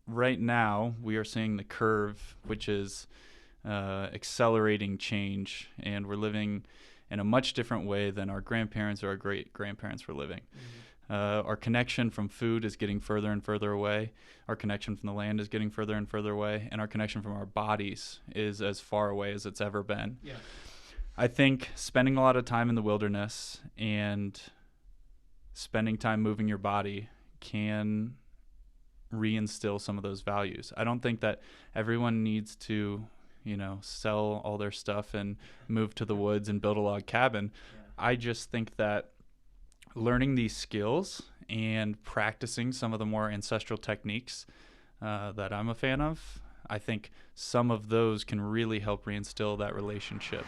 right now we are seeing the curve, which is accelerating change, and we're living in a much different way than our grandparents or our great-grandparents were living. Our connection from food is getting further and further away. Our connection from the land is getting further and further away. And our connection from our bodies is as far away as it's ever been. Yeah. I think spending a lot of time in the wilderness and spending time moving your body can reinstill some of those values. I don't think that everyone needs to, sell all their stuff and move to the woods and build a log cabin. Yeah. I just think that learning these skills and practicing some of the more ancestral techniques that I'm a fan of, I think some of those can really help reinstill that relationship.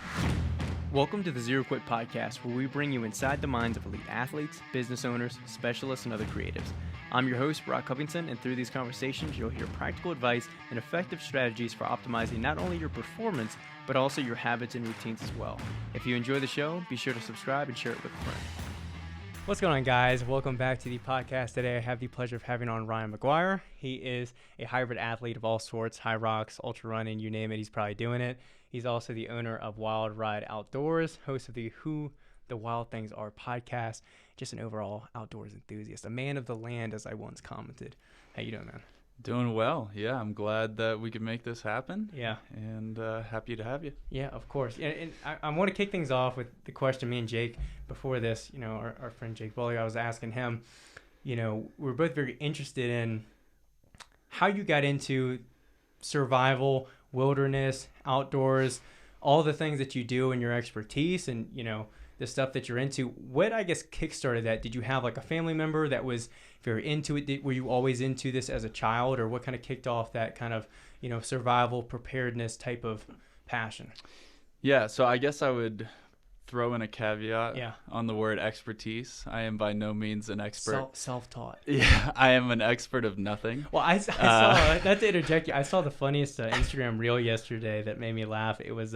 Welcome to the Zero Quit Podcast, where we bring you inside the minds of elite athletes, business owners, specialists, and other creatives. I'm your host, Covington, and through these conversations, you'll hear practical advice and effective strategies for optimizing not only your performance, but also your habits and routines as well. If you enjoy the show, be sure to subscribe and share it with a friend. What's going on, guys? Welcome back to the podcast. Today, I have the pleasure of having on Ryan Maguire. He is a hybrid athlete of all sorts, high rocks, ultra running, you name it, he's probably doing it. He's also the owner of WYLD Ride Outdoors, host of the WYLD Things Are podcast, just an overall outdoors enthusiast, a man of the land, as I once commented. How you doing, man? Doing well. Yeah, I'm glad that we could make this happen. Yeah. And happy to have you. Yeah, of course. And I want to kick things off with the question me and Jake, before this, our friend Jake Bully, I was asking him, we're both very interested in how you got into survival, wilderness, outdoors, all the things that you do and your expertise and, the stuff that you're into. What, I guess, kickstarted that? Did you have like a family member that was very into it? Were you always into this as a child, or what kind of kicked off that kind of, survival preparedness type of passion? Yeah, so I guess I would throw in a caveat Yeah. on the word expertise. I am by no means an expert. Self-taught. Yeah, I am an expert of nothing. Well, I saw, not to interject you, I saw the funniest Instagram reel yesterday that made me laugh. It was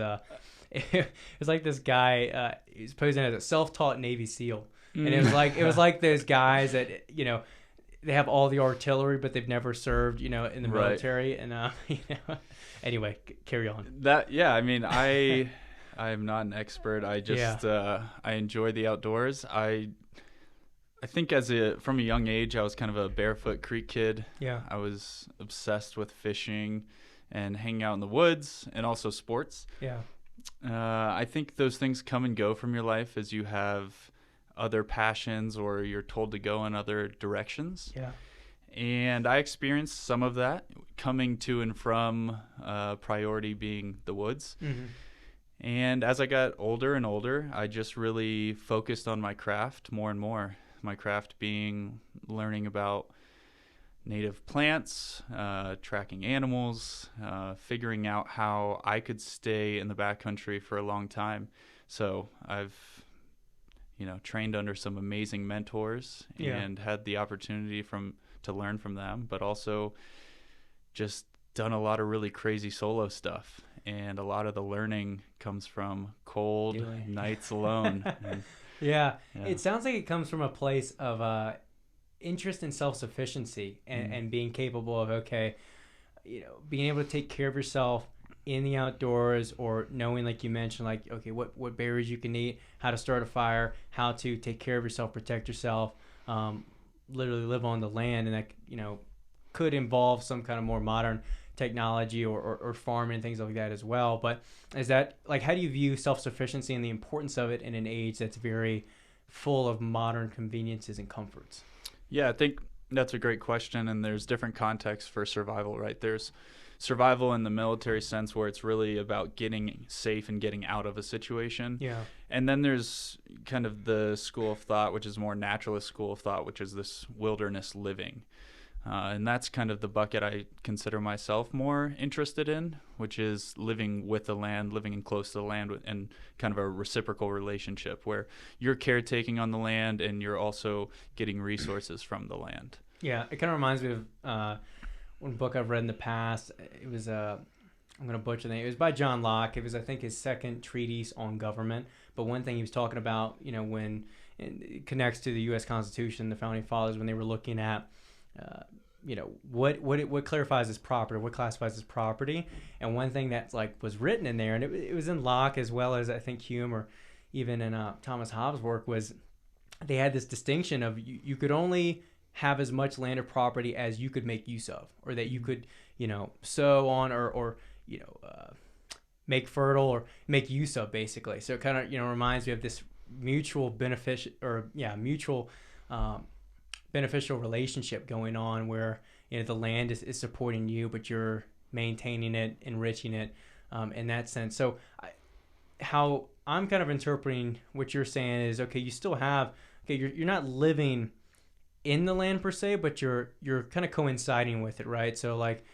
it was like this guy, he's posing as a self-taught Navy SEAL. And it was like those guys that, they have all the artillery, but they've never served, in the military. And, anyway, carry on. I am not an expert. I just, I enjoy the outdoors. I think from a young age, I was kind of a Barefoot Creek kid. Yeah. I was obsessed with fishing and hanging out in the woods and also sports. Yeah. I think those things come and go from your life as you have other passions or you're told to go in other directions. Yeah. And I experienced some of that coming to and from priority being the woods. Mm-hmm. And as I got older and older, I just really focused on my craft more and more. My craft being learning about native plants, tracking animals, figuring out how I could stay in the backcountry for a long time. So I've, trained under some amazing mentors and had the opportunity to learn from them, but also just done a lot of really crazy solo stuff. And a lot of the learning comes from cold nights alone. Yeah. It sounds like it comes from a place of interest in self-sufficiency and being capable of, being able to take care of yourself in the outdoors, or knowing, like you mentioned, what berries you can eat, how to start a fire, how to take care of yourself, protect yourself, literally live on the land. And that, could involve some kind of more modern technology or farming and things like that as well. But is that, how do you view self-sufficiency and the importance of it in an age that's very full of modern conveniences and comforts? Yeah, I think that's a great question, and there's different contexts for survival, right? There's survival in the military sense, where it's really about getting safe and getting out of a situation. Yeah. And then there's kind of the school of thought, which is more naturalist school of thought, which is this wilderness living. And that's kind of the bucket I consider myself more interested in, which is living with the land, living in close to the land, and kind of a reciprocal relationship where you're caretaking on the land and you're also getting resources from the land. Yeah, it kind of reminds me of one book I've read in the past. It was, I'm going to butcher the name. It was by John Locke. It was, I think, his second treatise on government. But one thing he was talking about, when it connects to the U.S. Constitution, the Founding Fathers, when they were looking at what clarifies as property, what classifies as property. And one thing that's like was written in there, and it was in Locke as well as I think Hume or even in Thomas Hobbes' work, was they had this distinction of you could only have as much land or property as you could make use of, or that you could, sow on or make fertile or make use of, basically. So it kind of, reminds me of this mutual beneficial relationship going on where, the land is supporting you, but you're maintaining it, enriching it, in that sense. So how I'm kind of interpreting what you're saying is, okay, you still have, you're not living in the land per se, but you're kind of coinciding with it, right? So like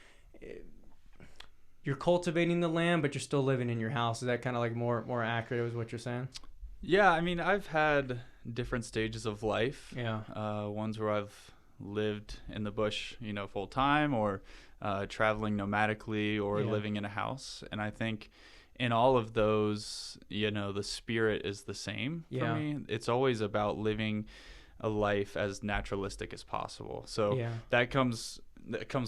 you're cultivating the land, but you're still living in your house. Is that kind of like more accurate is what you're saying? Yeah, I mean, I've had different stages of life. Yeah. Ones where I've lived in the bush, full time, or traveling nomadically, or living in a house. And I think in all of those, the spirit is the same for me. It's always about living a life as naturalistic as possible. So that comes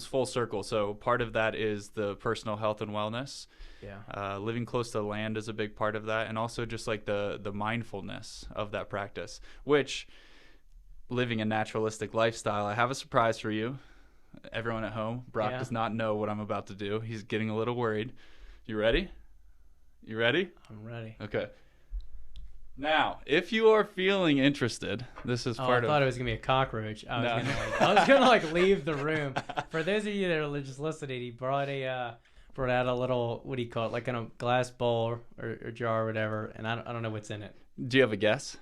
full circle. So part of that is the personal health and wellness. Living close to the land is a big part of that, and also just like the mindfulness of that practice, which living a naturalistic lifestyle. I have a surprise for you, everyone at home. Brock does not know what I'm about to do. He's getting a little worried. You ready? I'm ready. Okay. Now, if you are feeling interested, this is part of... I thought it was going to be a cockroach. I was going to leave the room. For those of you that are just listening, he brought out a little, what do you call it, like in a glass bowl or jar or whatever, and I don't know what's in it. Do you have a guess?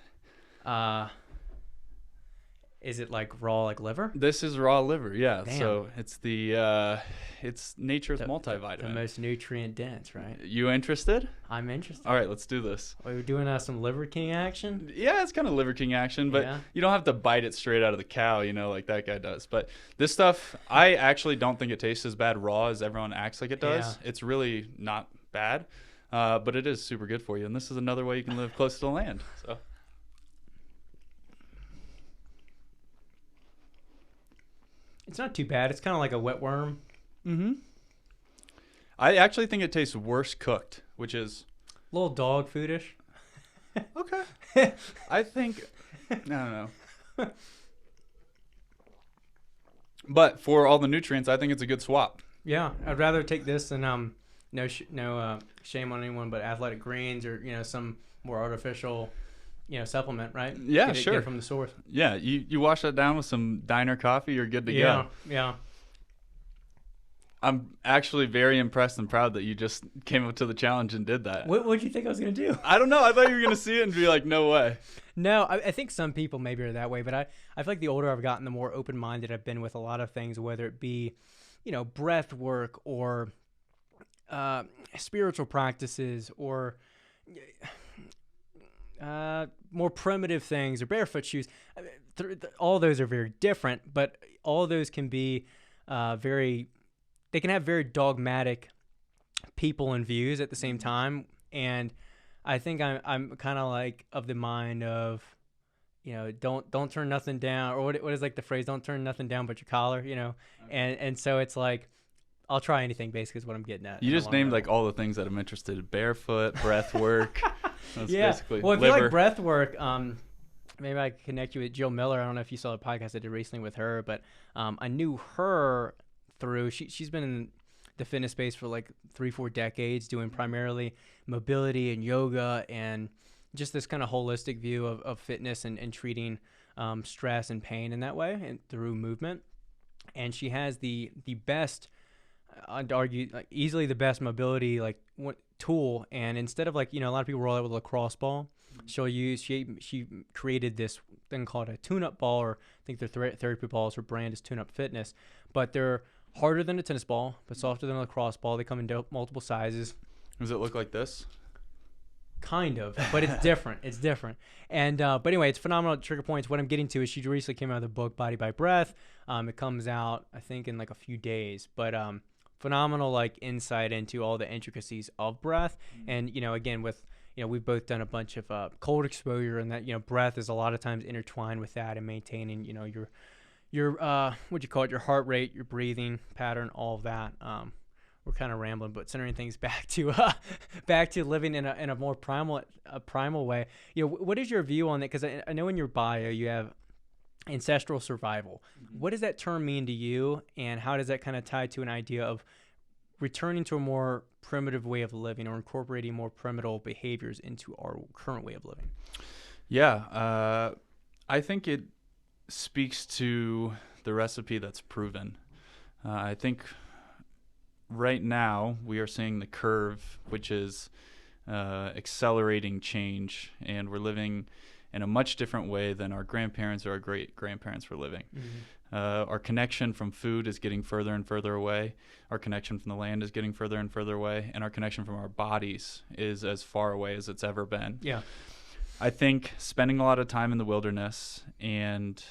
Is it like raw, like liver? This is raw liver, yeah. Damn. So it's it's nature's multivitamin. The most nutrient dense, right? You interested? I'm interested. All right, let's do this. Are we doing some Liver King action? Yeah, it's kind of Liver King action, but you don't have to bite it straight out of the cow, like that guy does. But this stuff, I actually don't think it tastes as bad raw as everyone acts like it does. Yeah. It's really not bad, but it is super good for you. And this is another way you can live close to the land. So. It's not too bad. It's kind of like a wet worm. Mm-hmm. I actually think it tastes worse cooked, which is... a little dog foodish. Okay. I think... I don't know. But for all the nutrients, I think it's a good swap. Yeah. I'd rather take this than, no shame on anyone, but Athletic Greens or, some more artificial... supplement, right? Yeah, get it from the source. Yeah, you wash that down with some diner coffee, you're good to go. Yeah. I'm actually very impressed and proud that you just came up to the challenge and did that. What did you think I was going to do? I don't know. I thought you were going to see it and be like, no way. No, I think some people maybe are that way, but I feel like the older I've gotten, the more open-minded I've been with a lot of things, whether it be, breath work or spiritual practices or... more primitive things or barefoot shoes. All those are very different, but all those can be they can have very dogmatic people and views at the same time. And I think I'm kind of like of the mind of, don't turn nothing down, or what is like the phrase, don't turn nothing down but your collar, Okay. And so it's like, I'll try anything, basically, is what I'm getting at. You just named like all the things that I'm interested in: barefoot, breath work. That's basically well, if liver. you like breath work, maybe I can connect you with Jill Miller. I don't know if you saw the podcast I did recently with her, but I knew her through. She's been in the fitness space for like 3-4 decades, doing primarily mobility and yoga and just this kind of holistic view of fitness and treating stress and pain in that way and through movement. And she has the best, I'd argue, like easily the best mobility tool. And instead of a lot of people roll out with a lacrosse ball, she created this thing called a tune-up ball, or I think their therapy balls. Her brand is Tune-Up Fitness, but they're harder than a tennis ball, but softer than a lacrosse ball. They come in multiple sizes. Does it look like this? Kind of, but it's different. It's different. And but anyway, it's phenomenal trigger points. What I'm getting to is she recently came out with a book, Body by Breath. It comes out, I think, in like a few days, but phenomenal insight into all the intricacies of breath. And again, with we've both done a bunch of cold exposure, and that breath is a lot of times intertwined with that and maintaining your your what'd you call it? Your heart rate, your breathing pattern, all of that. We're kind of rambling, but centering things back to living in a more primal way. What is your view on that? Because I know in your bio you have ancestral survival. What does that term mean to you, and how does that kind of tie to an idea of returning to a more primitive way of living, or incorporating more primitive behaviors into our current way of living? Yeah, I think it speaks to the recipe that's proven. I think right now we are seeing the curve, which is accelerating change, and we're living in a much different way than our grandparents or our great-grandparents were living. Our connection from food is getting further and further away. Our connection from the land is getting further and further away. And our connection from our bodies is as far away as it's ever been. Yeah. I think spending a lot of time in the wilderness and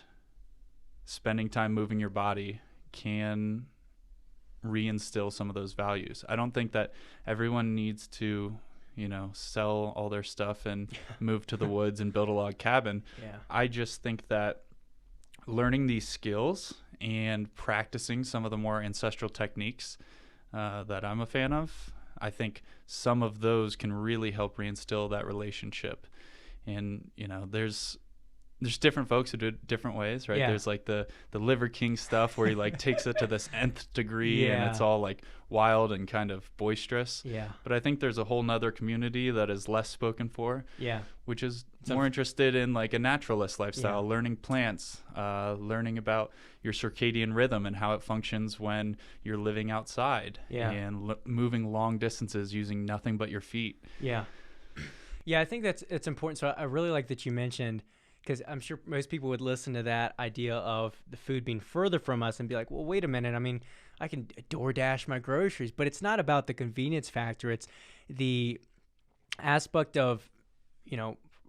spending time moving your body can reinstill some of those values. I don't think that everyone needs to, sell all their stuff and move to the woods and build a log cabin. Yeah. I just think that learning these skills and practicing some of the more ancestral techniques that I'm a fan of, I think some of those can really help reinstill that relationship. And, there's different folks who do it different ways, right? Yeah. There's like the Liver King stuff where he like takes it to this nth degree and it's all like wild and kind of boisterous. Yeah. But I think there's a whole nother community that is less spoken for, which is more interested in like a naturalist lifestyle, learning plants, learning about your circadian rhythm and how it functions when you're living outside and moving long distances using nothing but your feet. Yeah. Yeah, I think it's important. So I really like that you mentioned, because I'm sure most people would listen to that idea of the food being further from us and be like, well, wait a minute. I mean, I can DoorDash my groceries, but it's not about the convenience factor. It's the aspect of,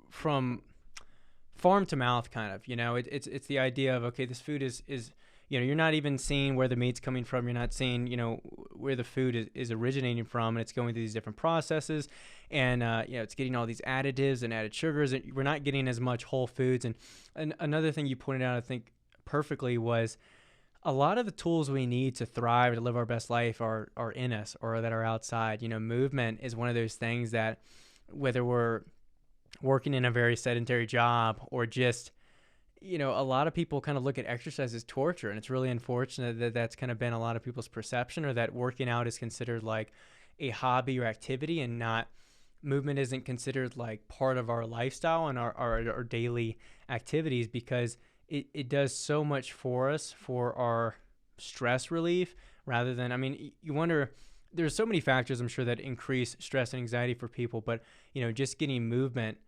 from farm to mouth kind of, it's the idea of, okay, this food is you're not even seeing where the meat's coming from. You're not seeing, where the food is originating from, and it's going through these different processes, and it's getting all these additives and added sugars, and we're not getting as much whole foods. And another thing you pointed out, I think perfectly, was a lot of the tools we need to thrive, to live our best life are in us, or that are outside. Movement is one of those things that, whether we're working in a very sedentary job or just, a lot of people kind of look at exercise as torture, and it's really unfortunate that that's kind of been a lot of people's perception, or that working out is considered like a hobby or activity, and not movement isn't considered like part of our lifestyle and our daily activities, because it does so much for us, for our stress relief, rather than, you wonder, there's so many factors, I'm sure, that increase stress and anxiety for people, but, just getting movement,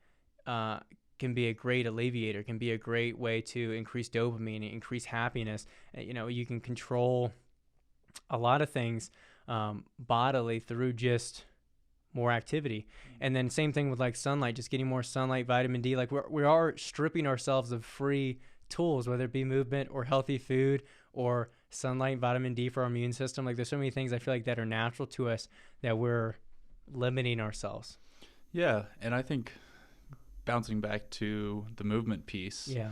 can be a great alleviator, can be a great way to increase dopamine, increase happiness. You can control a lot of things bodily through just more activity. And then same thing with like sunlight, just getting more sunlight, vitamin D. Like we are stripping ourselves of free tools, whether it be movement or healthy food or sunlight, vitamin D for our immune system. Like there's so many things I feel like that are natural to us that we're limiting ourselves. Yeah, and I think bouncing back to the movement piece. Yeah.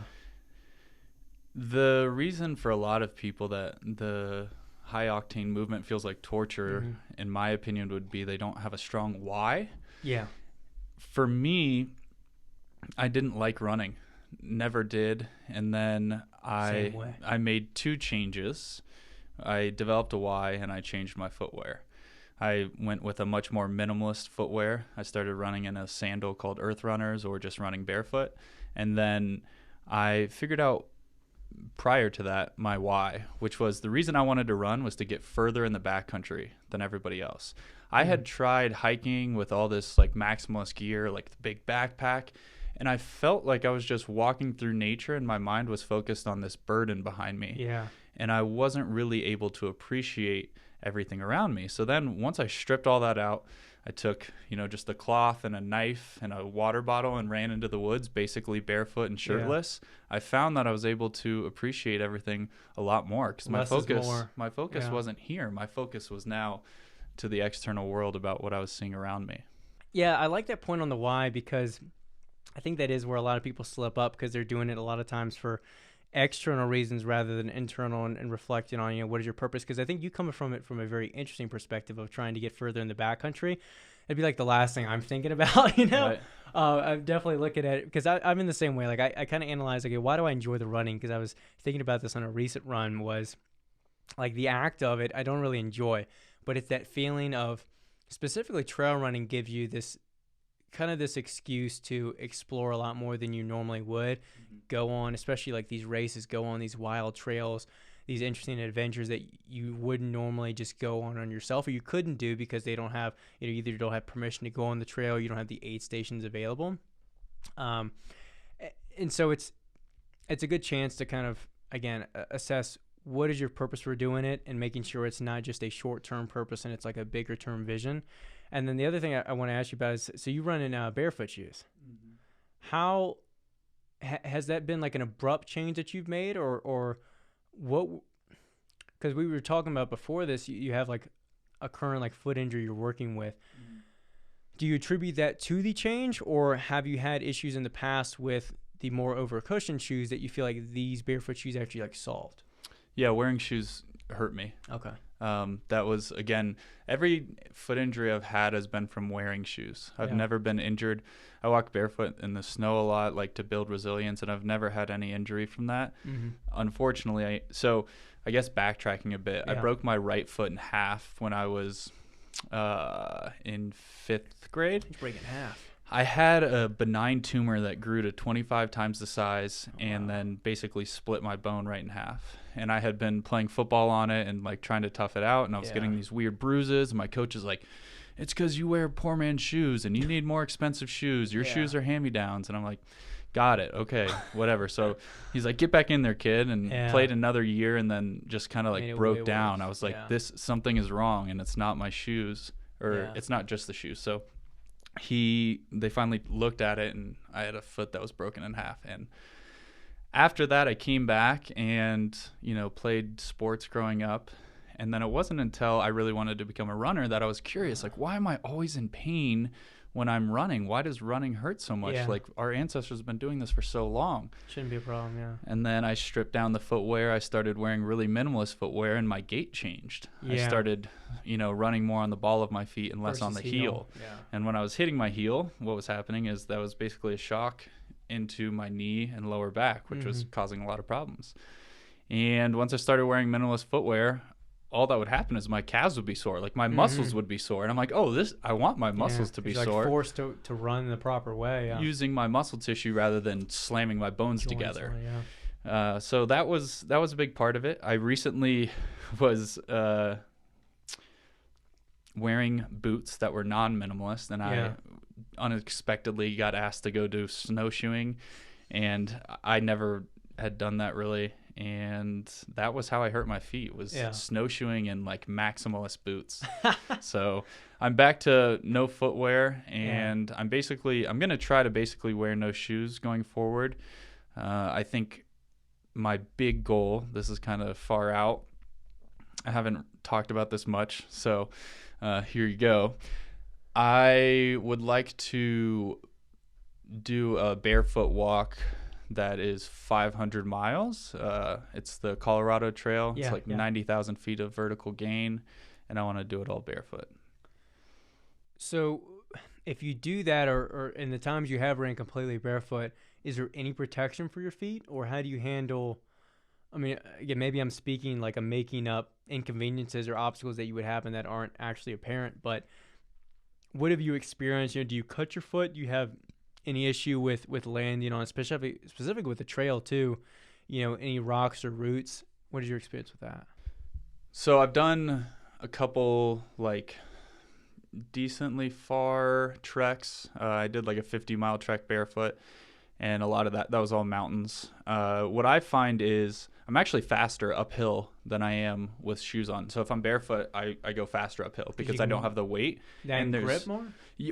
The reason for a lot of people that the high octane movement feels like torture, in my opinion, would be they don't have a strong why. Yeah. For me, I didn't like running. Never did. And then I made two changes. I developed a why and I changed my footwear. I went with a much more minimalist footwear. I started running in a sandal called Earth Runners, or just running barefoot. And then I figured out prior to that my why, which was the reason I wanted to run was to get further in the backcountry than everybody else. I had tried hiking with all this like maximalist gear, like the big backpack, and I felt like I was just walking through nature and my mind was focused on this burden behind me. Yeah. And I wasn't really able to appreciate everything around me. So then once I stripped all that out, I took, just a cloth and a knife and a water bottle and ran into the woods, basically barefoot and shirtless. Yeah. I found that I was able to appreciate everything a lot more, because my focus wasn't here. My focus was now to the external world about what I was seeing around me. Yeah, I like that point on the why, because I think that is where a lot of people slip up, because they're doing it a lot of times for external reasons rather than internal, and reflecting on, what is your purpose? Because I think you come from it from a very interesting perspective of trying to get further in the backcountry. It'd be like the last thing I'm thinking about, Right. I'm definitely looking at it because I'm in the same way. Like I kind of analyze, okay, why do I enjoy the running? Because I was thinking about this on a recent run, was like the act of it I don't really enjoy, but it's that feeling of, specifically trail running gives you this kind of this excuse to explore a lot more than you normally would. Go on, especially like these races, go on these wild trails, these interesting adventures that you wouldn't normally just go on yourself, or you couldn't do because they don't have, either you don't have permission to go on the trail, you don't have the aid stations available. And so it's a good chance to kind of, again, assess what is your purpose for doing it, and making sure it's not just a short-term purpose and it's like a bigger term vision. And then the other thing I want to ask you about is, so you run in barefoot shoes. How has that been like an abrupt change that you've made, or what? Because we were talking about before this, you have like a current like foot injury you're working with. Do you attribute that to the change, or have you had issues in the past with the more over cushioned shoes that you feel like these barefoot shoes actually like solved? Yeah, wearing shoes hurt me. Okay. That was, again, every foot injury I've had has been from wearing shoes. I've never been injured. I walk barefoot in the snow a lot, like to build resilience, and I've never had any injury from that. Unfortunately, I guess backtracking a bit, I broke my right foot in half when I was in 5th grade. You break it in half. I had a benign tumor that grew to 25 times the size, and then basically split my bone right in half. And I had been playing football on it and like trying to tough it out, and I was getting these weird bruises, and my coach is like, it's because you wear poor man's shoes and you need more expensive shoes. Your shoes are hand-me-downs. And I'm like, got it. Okay, whatever. So he's like, get back in there, kid, and played another year, and then just kind of like broke down. I was like, something is wrong, and it's not my shoes, or it's not just the shoes. So they finally looked at it, and I had a foot that was broken in half. And after that, I came back and, played sports growing up. And then it wasn't until I really wanted to become a runner that I was curious, like, why am I always in pain when I'm running? Why does running hurt so much? Like, our ancestors have been doing this for so long. Shouldn't be a problem, And then I stripped down the footwear. I started wearing really minimalist footwear, and my gait changed. I started, running more on the ball of my feet and less on the heel. And when I was hitting my heel, what was happening is that was basically a shock into my knee and lower back, which was causing a lot of problems. And once I started wearing minimalist footwear, all that would happen is my calves would be sore, like my muscles would be sore, and I'm like, I want my muscles to be sore. Like forced to run the proper way, using my muscle tissue rather than slamming my bones together. So that was a big part of it. I recently was wearing boots that were non-minimalist, and I unexpectedly got asked to go do snowshoeing, and I never had done that really. And that was how I hurt my feet, was snowshoeing in like maximalist boots. So I'm back to no footwear, and I'm going to try to basically wear no shoes going forward. I think my big goal, this is kind of far out, I haven't talked about this much, so here you go. I would like to do a barefoot walk that is 500 miles. It's the Colorado Trail. It's like 90,000 feet of vertical gain, and I want to do it all barefoot. So if you do that, or in the times you have ran completely barefoot, is there any protection for your feet, or how do you handle, I mean, again, maybe I'm speaking like I'm making up inconveniences or obstacles that you would have and that aren't actually apparent, but what have you experienced? Do you cut your foot? Do you have any issue with landing on, specifically with the trail too, any rocks or roots? What is your experience with that? So I've done a couple like decently far treks. I did like a 50-mile trek barefoot, and a lot of that was all mountains. What I find is I'm actually faster uphill than I am with shoes on. So if I'm barefoot, I go faster uphill because I don't have the weight. And grip more?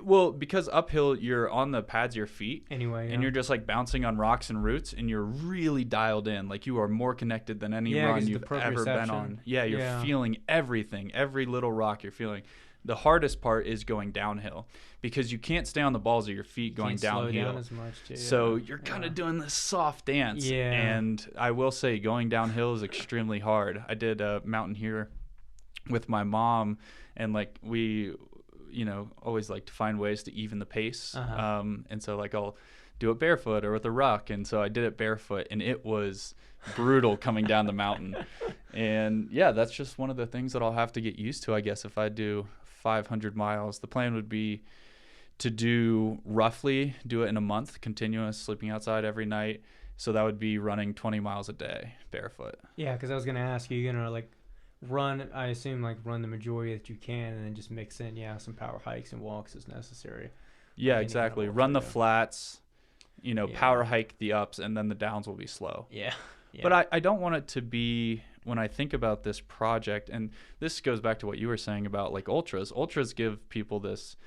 Well, because uphill, you're on the pads of your feet. Anyway. And you're just like bouncing on rocks and roots, and you're really dialed in. Like you are more connected than any run you've ever been on. Yeah, you're feeling everything. Every little rock you're feeling. The hardest part is going downhill because you can't stay on the balls of your feet going downhill. Slow down as much too. So you're kind of doing this soft dance. Yeah. And I will say going downhill is extremely hard. I did a mountain here with my mom, and like we, always like to find ways to even the pace. And so like I'll do it barefoot or with a ruck. And so I did it barefoot, and it was brutal coming down the mountain. And yeah, that's just one of the things that I'll have to get used to, I guess, if I do 500 miles. The plan would be to do it in a month, continuous, sleeping outside every night. So that would be running 20 miles a day barefoot. Yeah, because I was going to ask you, you're going to like run the majority that you can, and then just mix in, some power hikes and walks as necessary. Yeah, exactly. Run the flats, power hike the ups, and then the downs will be slow. Yeah. But I don't want it to be, when I think about this project, and this goes back to what you were saying about like ultras give people this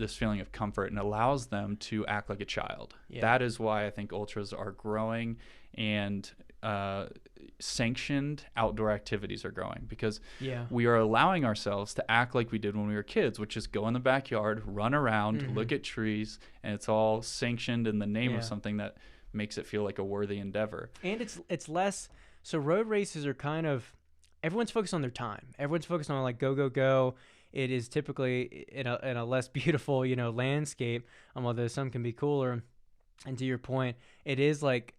feeling of comfort and allows them to act like a child. That is why I think ultras are growing, and sanctioned outdoor activities are growing, because we are allowing ourselves to act like we did when we were kids, which is go in the backyard, run around, look at trees, and it's all sanctioned in the name of something that makes it feel like a worthy endeavor. And it's less, so road races are kind of, everyone's focused on their time. Everyone's focused on like go. It is typically in a less beautiful, landscape, although some can be cooler. And to your point, it is like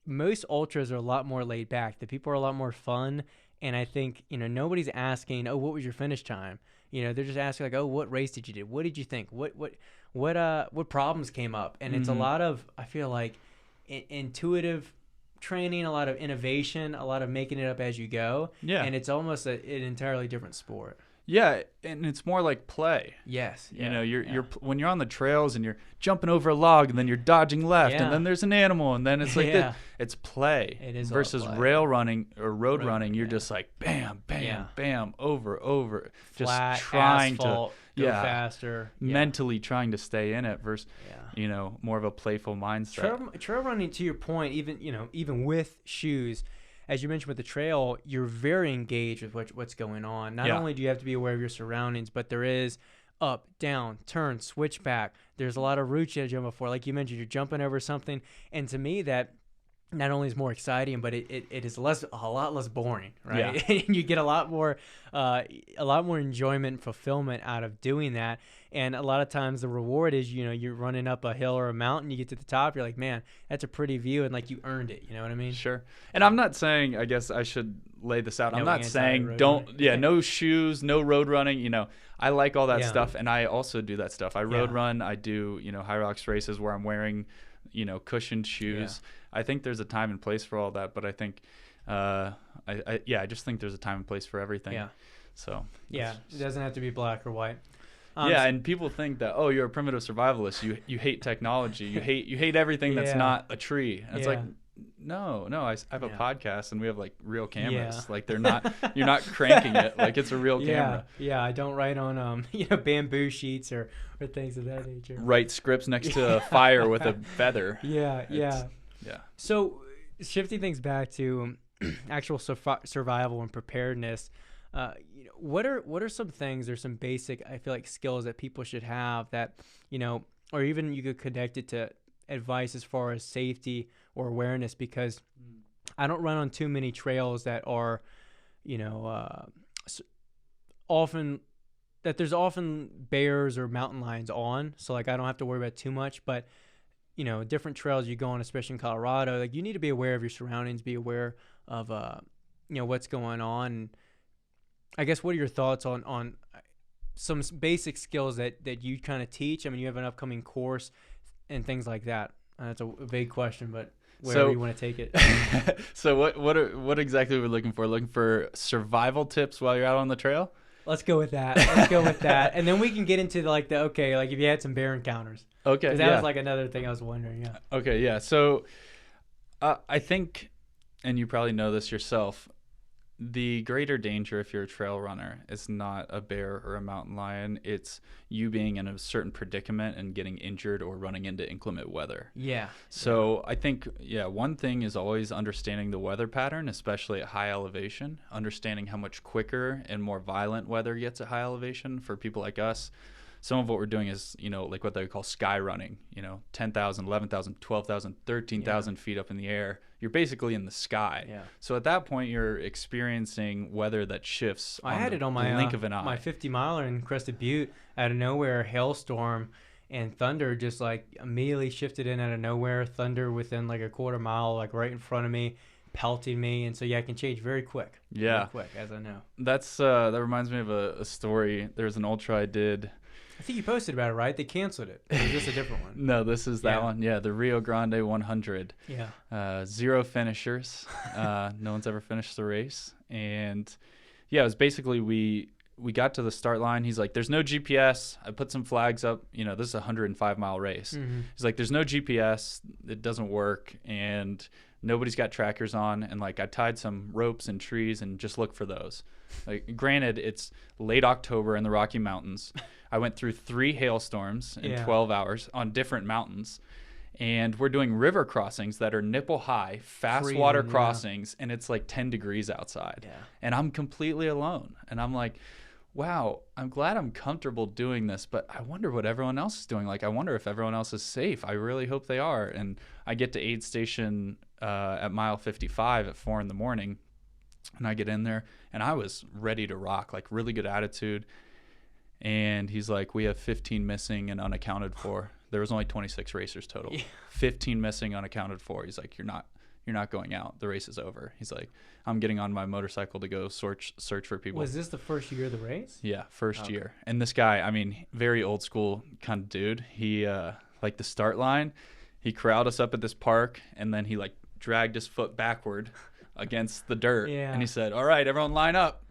most ultras are a lot more laid back. The people are a lot more fun. And I think, nobody's asking, oh, what was your finish time? They're just asking like, oh, what race did you do? What did you think? What problems came up? And it's a lot of, I feel like, intuitive training, a lot of innovation, a lot of making it up as you go. Yeah. And it's almost an entirely different sport. Yeah, and it's more like play. Yes. You're when you're on the trails and you're jumping over a log, and then you're dodging left, and then there's an animal, and then it's like it's play. It is versus play. Rail running or road running. You're just like bam, bam, bam, over, flat, just trying asphalt, to go faster, mentally trying to stay in it versus more of a playful mindset. Trail running, to your point, even with shoes, as you mentioned with the trail, you're very engaged with what's going on. Not only do you have to be aware of your surroundings, but there is up, down, turn, switch back. There's a lot of routes you have to jump before. Like you mentioned, you're jumping over something. And to me, that not only is more exciting, but it is a lot less boring, right? Yeah. And you get a lot more enjoyment and fulfillment out of doing that. And a lot of times the reward is, you're running up a hill or a mountain, you get to the top, you're like, man, that's a pretty view, and like you earned it. You know what I mean? Sure. And I'm not saying, I guess I should lay this out. I'm not saying no shoes, no road running. I like all that stuff, and I also do that stuff. I road run. I do high rocks races where I'm wearing cushioned shoes. I think there's a time and place for all that, but I think I just think there's a time and place for everything. Yeah. So it doesn't have to be black or white. And people think that, oh, you're a primitive survivalist. You hate technology. You hate everything that's not a tree. And it's like, no. I have a podcast, and we have like real cameras. Yeah. Like you're not cranking it. Like it's a real camera. Yeah. I don't write on bamboo sheets or things of that nature. Write scripts next to a fire with a feather. Yeah. So shifting things back to actual survival and preparedness. What are some things or some basic, I feel like, skills that people should have that, or even you could connect it to advice as far as safety or awareness, because I don't run on too many trails that are, there's often bears or mountain lions on. So like, I don't have to worry about too much, but different trails you go on, especially in Colorado, like you need to be aware of your surroundings, be aware of, what's going on. I guess, what are your thoughts on some basic skills that you kind of teach? I mean, you have an upcoming course and things like that. That's a vague question, but wherever you want to take it. So what exactly are we looking for? Looking for survival tips while you're out on the trail? Let's go with that. And then we can get into if you had some bear encounters. Okay. That was like another thing I was wondering. Yeah. Okay. Yeah. So I think, and you probably know this yourself, the greater danger if you're a trail runner is not a bear or a mountain lion. It's you being in a certain predicament and getting injured or running into inclement weather. Yeah. So I think, one thing is always understanding the weather pattern, especially at high elevation, understanding how much quicker and more violent weather gets at high elevation for people like us. Some of what we're doing is, like what they call sky running, 10,000, 11,000, 12,000, 13,000 feet up in the air. You're basically in the sky. Yeah. So at that point, you're experiencing weather that shifts I had it on my blink of an eye. My 50 miler in Crested Butte, out of nowhere, hailstorm and thunder just like immediately shifted in out of nowhere. Thunder within like a quarter mile, like right in front of me, pelting me. And so, I can change very quick. Yeah. Very quick, as I know. That reminds me of a story. There's an ultra I did. I think you posted about it, right? They canceled it. Or is this a different one? No, this is that one. Yeah, the Rio Grande 100. Yeah. 0 finishers. No one's ever finished the race. And it was basically we got to the start line. He's like, there's no GPS. I put some flags up. This is a 105-mile race. Mm-hmm. He's like, there's no GPS. It doesn't work. And nobody's got trackers on. And like I tied some ropes and trees and just look for those. Like, granted, it's late October in the Rocky Mountains. I went through 3 hailstorms in 12 hours on different mountains. And we're doing river crossings that are nipple high, fast water crossings, and it's like 10 degrees outside. Yeah. And I'm completely alone. And I'm like, wow, I'm glad I'm comfortable doing this, but I wonder what everyone else is doing. Like, I wonder if everyone else is safe. I really hope they are. And I get to aid station at mile 55 at 4 in the morning. And I get in there, and I was ready to rock, like really good attitude. And he's like, we have 15 missing and unaccounted for. There was only 26 racers total. Yeah. 15 missing, unaccounted for. He's like, you're not going out. The race is over. He's like, I'm getting on my motorcycle to go search for people. Was this the first year of the race? Yeah, first year. And this guy, I mean, very old school kind of dude. He, like the start line, he corralled us up at this park, and then he like dragged his foot backward against the dirt. Yeah. And he said, all right, everyone line up.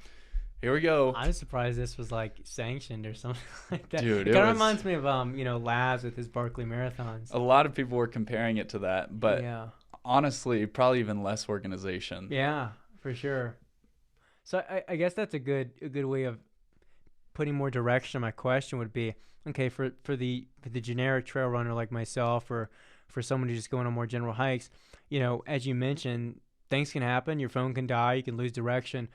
Here we go. I'm surprised this was like sanctioned or something like that. Dude, it kind of reminds me of Laz with his Barkley marathons. A lot of people were comparing it to that, but honestly, probably even less organization. Yeah, for sure. So I guess that's a good way of putting more direction on my question would be, okay, for the generic trail runner like myself, or for someone who's just going on more general hikes, as you mentioned, things can happen. Your phone can die. You can lose direction.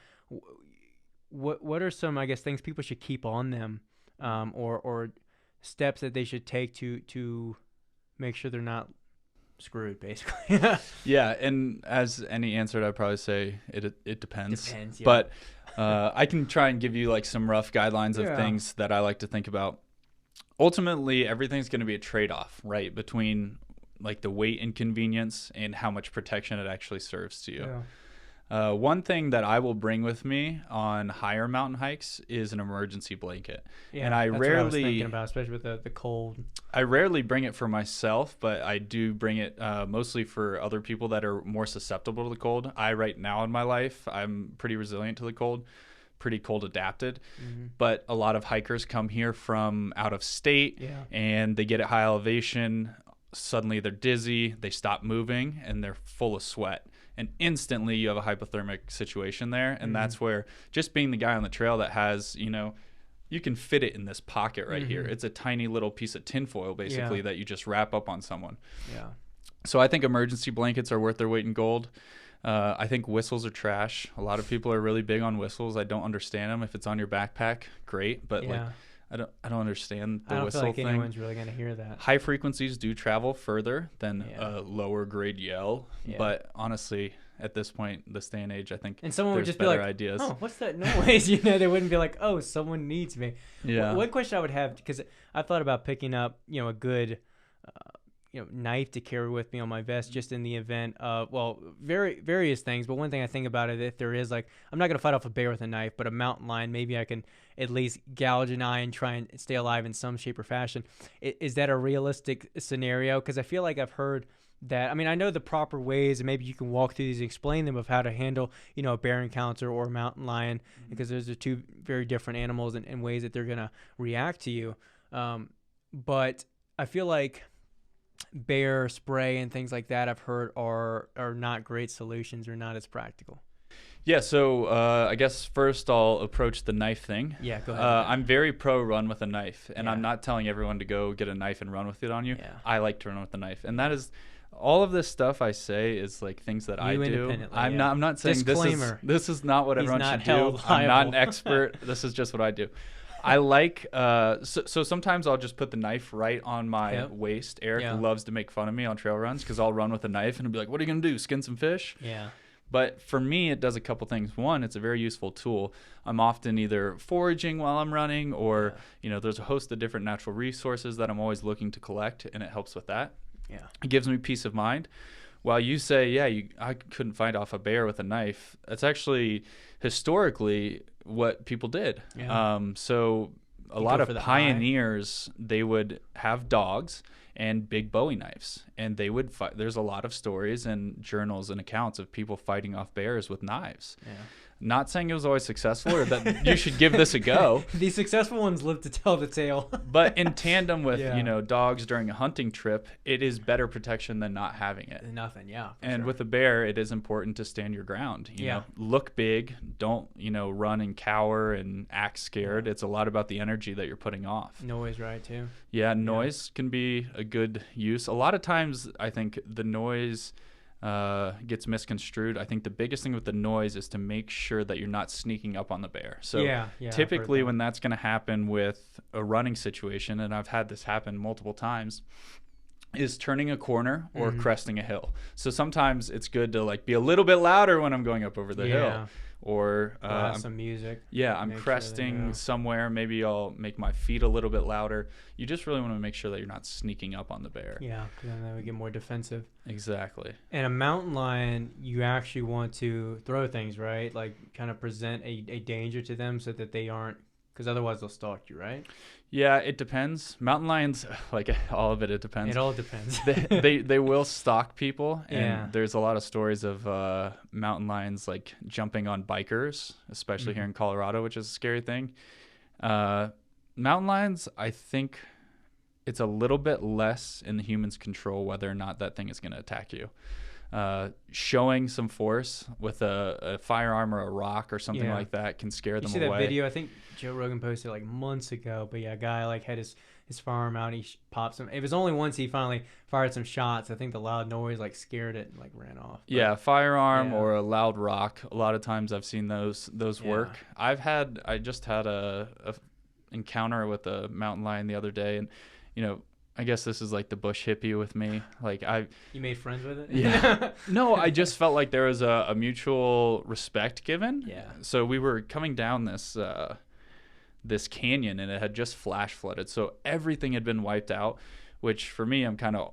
What are some, I guess, things people should keep on them, or steps that they should take to make sure they're not screwed, basically? Yeah, and as any answer, I'd probably say it depends. Depends, yeah. But I can try and give you like some rough guidelines of things that I like to think about. Ultimately, everything's going to be a trade-off, right, between like the weight inconvenience and how much protection it actually serves to you. Yeah. One thing that I will bring with me on higher mountain hikes is an emergency blanket. Yeah, and that's what I was thinking about, especially with the cold. I rarely bring it for myself, but I do bring it mostly for other people that are more susceptible to the cold. Right now in my life, I'm pretty resilient to the cold, pretty cold adapted. Mm-hmm. But a lot of hikers come here from out of state, and they get at high elevation. Suddenly they're dizzy, they stop moving, and they're full of sweat. And instantly you have a hypothermic situation there. And that's where just being the guy on the trail that has, you can fit it in this pocket right here. It's a tiny little piece of tinfoil, basically, that you just wrap up on someone. Yeah. So I think emergency blankets are worth their weight in gold. I think whistles are trash. A lot of people are really big on whistles. I don't understand them. If it's on your backpack, great. But I don't understand the whistle thing. I don't feel like anyone's really going to hear that. High frequencies do travel further than a lower grade yell. Yeah. But honestly, at this point, this day and age, I think and someone would just better be like, ideas. Oh, what's that noise? They wouldn't be like, oh, someone needs me. Yeah. One question I would have, because I thought about picking up, a good knife to carry with me on my vest, just in the event of, various things. But one thing I think about it, if there is like, I'm not going to fight off a bear with a knife, but a mountain lion, maybe I can at least gouge an eye and try and stay alive in some shape or fashion. Is that a realistic scenario? Because I feel like I've heard that. I mean, I know the proper ways, and maybe you can walk through these and explain them, of how to handle, a bear encounter or a mountain lion, because those are two very different animals and ways that they're going to react to you. But I feel like bear spray and things like that, I've heard are not great solutions, or not as practical. Yeah, so I guess first I'll approach the knife thing. Yeah, go ahead. I'm very pro run with a knife, and Yeah. I'm not telling everyone to go get a knife and run with it on you. Yeah. I like to run with a knife, and that is all of this stuff I say is like things that I do. independently, I'm yeah. not saying Disclaimer. this is not what He's everyone not should do. held I'm not an liable. expert. This is just what I do. I like so sometimes I'll just put the knife right on my waist. Eric loves to make fun of me on trail runs because I'll run with a knife and he'll be like, "What are you gonna do? Skin some fish?" Yeah. But for me, it does a couple things. One, it's a very useful tool. I'm often either foraging while I'm running, or there's a host of different natural resources that I'm always looking to collect, and it helps with that. Yeah. It gives me peace of mind. While you say, I couldn't fight off a bear with a knife, that's actually historically what people did. Yeah. So a lot of pioneers, they would have dogs and big Bowie knives, and they would fight. There's a lot of stories and journals and accounts of people fighting off bears with knives. Yeah. Not saying it was always successful or that you should give this a go. The successful ones live to tell the tale. But in tandem with, dogs during a hunting trip, it is better protection than not having it. Nothing, yeah. And with a bear, it is important to stand your ground. You know, look big. Don't, run and cower and act scared. It's a lot about the energy that you're putting off. Noise, right, too? Yeah, noise can be a good use. A lot of times, I think the noise gets misconstrued. I think the biggest thing with the noise is to make sure that you're not sneaking up on the bear. So typically when that's going to happen with a running situation, and I've had this happen multiple times, is turning a corner or cresting a hill. So sometimes it's good to like be a little bit louder when I'm going up over the hill. Or some music. Yeah, I'm cresting somewhere. Maybe I'll make my feet a little bit louder. You just really want to make sure that you're not sneaking up on the bear. Yeah, because then we get more defensive. Exactly. And a mountain lion, you actually want to throw things, right? Like kind of present a danger to them so that they aren't, because otherwise they'll stalk you, right? Yeah, it depends. Mountain lions, like all of it depends. It all depends. they will stalk people, and there's a lot of stories of mountain lions like jumping on bikers, especially here in Colorado, which is a scary thing. Mountain lions, I think it's a little bit less in the human's control whether or not that thing is going to attack you. Showing some force with a firearm or a rock or something like that can scare them away. You see that video? I think Joe Rogan posted like months ago. But yeah, a guy like had his firearm out. And he popped some. It was only once he finally fired some shots. I think the loud noise like scared it and like ran off. But, yeah, firearm or a loud rock. A lot of times I've seen those work. I just had a encounter with a mountain lion the other day, and I guess this is like the bush hippie with me. Like You made friends with it? Yeah. No, I just felt like there was a mutual respect given. Yeah. So we were coming down this canyon, and it had just flash flooded. So everything had been wiped out, which for me, I'm kind of,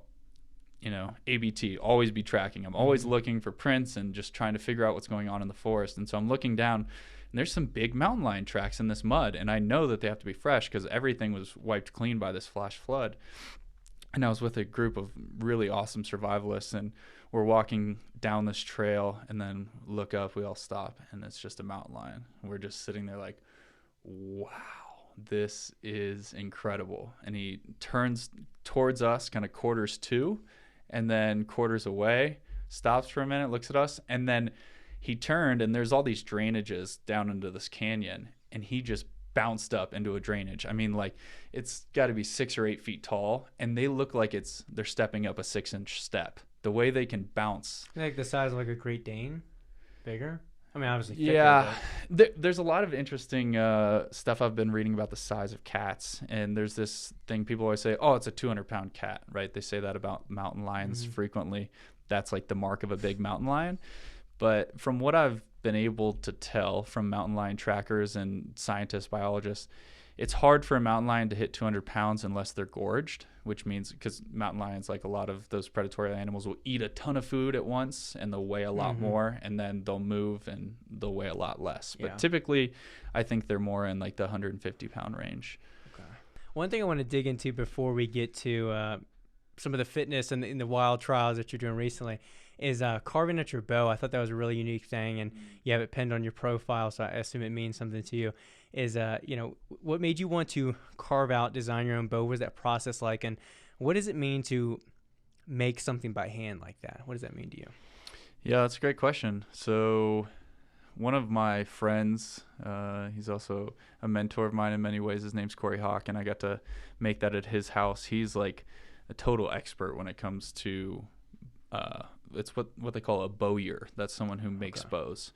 ABT, always be tracking. I'm always looking for prints and just trying to figure out what's going on in the forest. And so I'm looking down, and there's some big mountain lion tracks in this mud, and I know that they have to be fresh because everything was wiped clean by this flash flood. And I was with a group of really awesome survivalists, and we're walking down this trail, and then look up, we all stop, and it's just a mountain lion. We're just sitting there like, wow, this is incredible. And he turns towards us, kind of quarters to, and then quarters away, stops for a minute, looks at us, and then he turned, and there's all these drainages down into this canyon, and he just bounced up into a drainage. I mean, like, it's got to be 6 or 8 feet tall, and they look like they're stepping up a 6-inch step. The way they can bounce. Like the size of like a Great Dane? Bigger? I mean, obviously thicker, yeah. There's a lot of interesting stuff I've been reading about the size of cats, and there's this thing people always say, oh, it's a 200-pound cat, right? They say that about mountain lions frequently. That's like the mark of a big mountain lion. But from what I've been able to tell from mountain lion trackers and scientists, biologists, it's hard for a mountain lion to hit 200 pounds unless they're gorged, which means because mountain lions, like a lot of those predatory animals, will eat a ton of food at once and they'll weigh a lot more, and then they'll move and they'll weigh a lot less. But typically, I think they're more in like the 150-pound range. Okay. One thing I want to dig into before we get to some of the fitness and the WYLD trials that you're doing recently is carving at your bow. I thought that was a really unique thing, and you have it pinned on your profile, so I assume it means something to you. Is what made you want to carve out, design your own bow? What was that process like, and what does it mean to make something by hand like that? What does that mean to you? Yeah, that's a great question. So one of my friends, he's also a mentor of mine in many ways. His name's Corey Hawk, and I got to make that at his house. He's like a total expert when it comes to it's what they call a bowyer. That's someone who makes bows.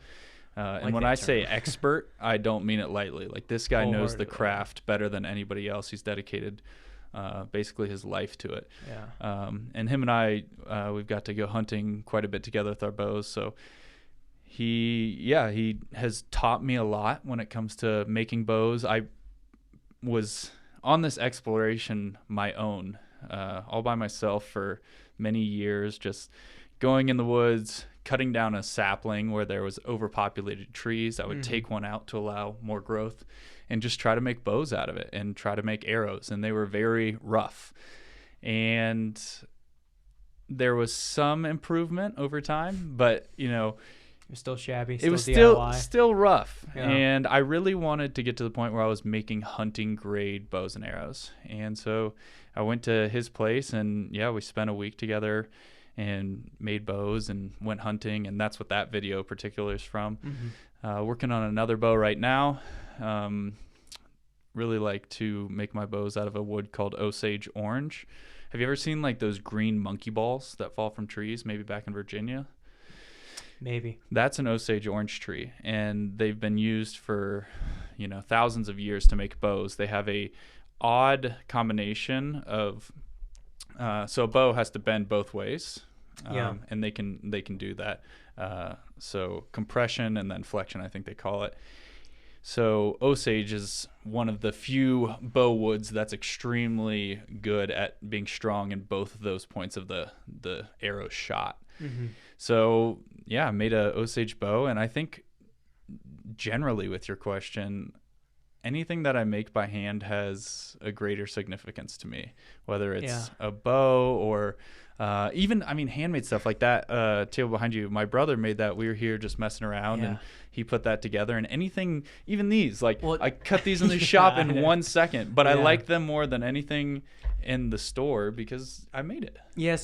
And when I say expert, I don't mean it lightly. Like, this guy knows the craft better than anybody else. He's dedicated basically his life to it. Yeah. And him and I, we've got to go hunting quite a bit together with our bows. So he has taught me a lot when it comes to making bows. I was on this exploration my own, all by myself for many years, just going in the woods, cutting down a sapling where there was overpopulated trees. I would take one out to allow more growth and just try to make bows out of it and try to make arrows. And they were very rough. And there was some improvement over time, but, you know, it was still shabby. It was DIY. still rough. Yeah. And I really wanted to get to the point where I was making hunting grade bows and arrows. And so I went to his place, and we spent a week together and made bows and went hunting. And that's what that video particular is from. Working on another bow right now. Really like to make my bows out of a wood called Osage orange. Have you ever seen like those green monkey balls that fall from trees, maybe back in Virginia? Maybe. That's an Osage orange tree, and they've been used for, thousands of years to make bows. They have a odd combination of, so a bow has to bend both ways, and they can do that. So compression and then flexion, I think they call it. So Osage is one of the few bow woods that's extremely good at being strong in both of those points of the arrow shot. So I made a Osage bow, and I think generally with your question, anything that I make by hand has a greater significance to me, whether it's a bow or even, handmade stuff like that table behind you. My brother made that. We were here just messing around, and he put that together. And anything, even these, I cut these in the shop in 1 second, but I like them more than anything in the store because I made it. Yeah,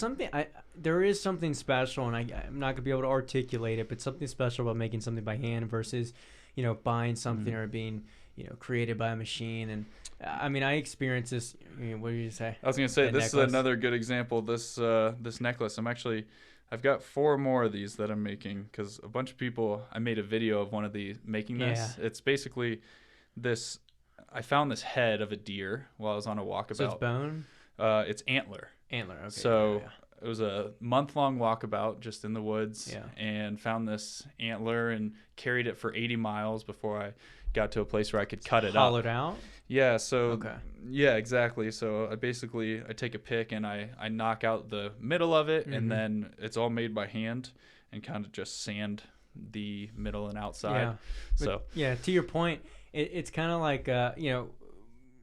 there is something special, and I'm not gonna be able to articulate it, but something special about making something by hand versus, buying something or being, created by a machine. And I experienced this. What did you say? I was gonna say this necklace is another good example. This necklace. I've got 4 more of these that I'm making because a bunch of people. I made a video of one of these making this. It's basically this. I found this head of a deer while I was on a walkabout. So it's bone? It's antler. Antler, okay. So it was a month-long walkabout just in the woods and found this antler and carried it for 80 miles before I got to a place where I could cut it up. Hollowed out? Yeah, so yeah, exactly. So I take a pick and I knock out the middle of it, and then it's all made by hand and kind of just sand the middle and outside. So to your point, it's kind of like I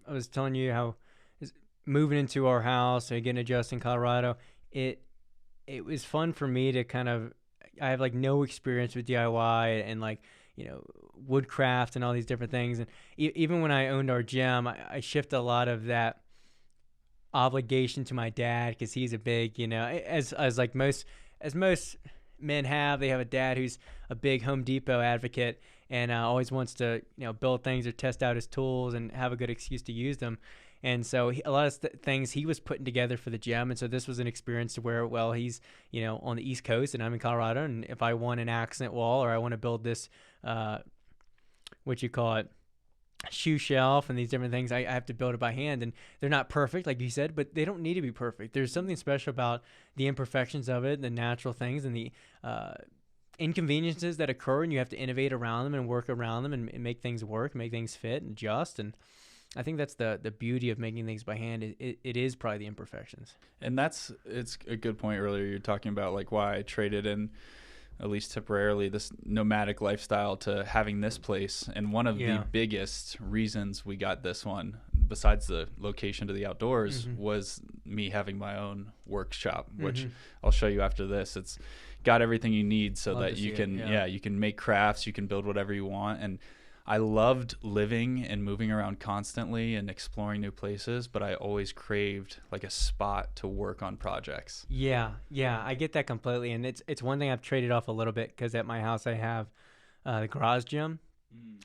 was telling you how moving into our house and getting adjusted in Colorado, it was fun for me to I have no experience with DIY and woodcraft and all these different things. And even when I owned our gym, I shifted a lot of that obligation to my dad because he's a big, as most men have, they have a dad who's a big Home Depot advocate and always wants to, build things or test out his tools and have a good excuse to use them. And so a lot of things he was putting together for the gym. And so this was an experience to where, he's, on the East Coast and I'm in Colorado. And if I want an accent wall or I want to build this, shoe shelf and these different things, I have to build it by hand. And they're not perfect, like you said, but they don't need to be perfect. There's something special about the imperfections of it, the natural things and the inconveniences that occur, and you have to innovate around them and work around them and make things work, make things fit and adjust. And I think that's the beauty of making things by hand. It is probably the imperfections. And it's a good point earlier. You're talking about why I traded in, at least temporarily, this nomadic lifestyle to having this place. And one of the biggest reasons we got this one, besides the location to the outdoors, was me having my own workshop, which I'll show you after this. It's got everything you need so that you can, you can make crafts, you can build whatever you want. And I loved living and moving around constantly and exploring new places, but I always craved a spot to work on projects. Yeah, I get that completely. And it's one thing I've traded off a little bit because at my house I have the garage gym,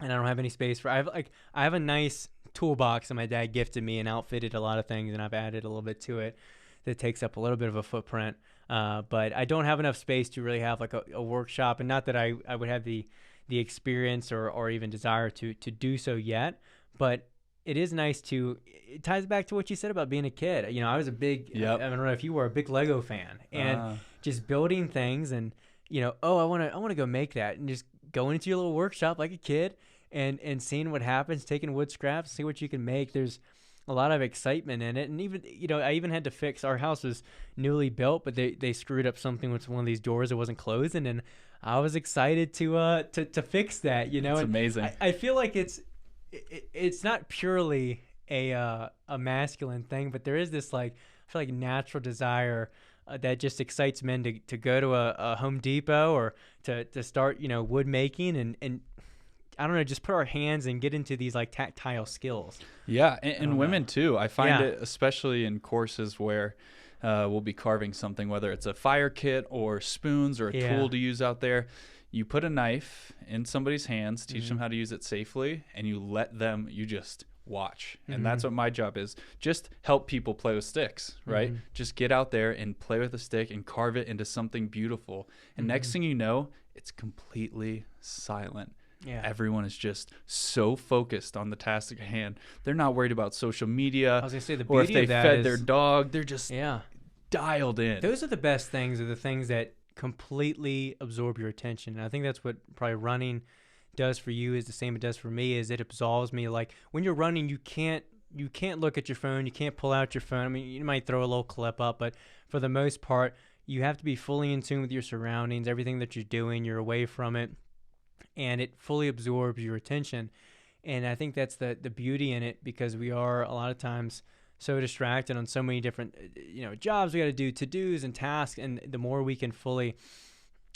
and I don't have any space for. I have a nice toolbox that my dad gifted me and outfitted a lot of things, and I've added a little bit to it that takes up a little bit of a footprint. But I don't have enough space to really have like a workshop, and not that I would have the experience or even desire to do so yet. But it is nice it ties back to what you said about being a kid. I was a big, I don't know if you were a big Lego fan, and just building things and, I want to go make that, and just going into your little workshop like a kid and seeing what happens, taking wood scraps, see what you can make. There's a lot of excitement in it. And even, I even had to fix, our house was newly built, but they screwed up something with one of these doors that wasn't closing, and I was excited to fix that, It's amazing. I feel like it's not purely a masculine thing, but there is this I feel like natural desire that just excites men to go to a Home Depot or to start wood making and I don't know, just put our hands and get into these tactile skills. Yeah, and women too. I find it especially in courses where we'll be carving something, whether it's a fire kit or spoons or a tool to use out there. You put a knife in somebody's hands, teach them how to use it safely, and you just watch. And that's what my job is. Just help people play with sticks, right? Just get out there and play with a stick and carve it into something beautiful. And next thing you know, it's completely silent. Yeah. Everyone is just so focused on the task at hand. They're not worried about social media. I was going to say, the or if beauty they of that fed their dog. They're just dialed in. Those are the best things, are the things that completely absorb your attention. And I think that's what probably running does for you, is the same it does for me, is it absolves me. Like when you're running, you can't look at your phone. You can't pull out your phone. I mean, you might throw a little clip up, but for the most part, you have to be fully in tune with your surroundings. Everything that you're doing, you're away from it, and it fully absorbs your attention. And I think that's the beauty in it, because we are a lot of times so distracted on so many different jobs we got to do, to-dos and tasks, and the more we can fully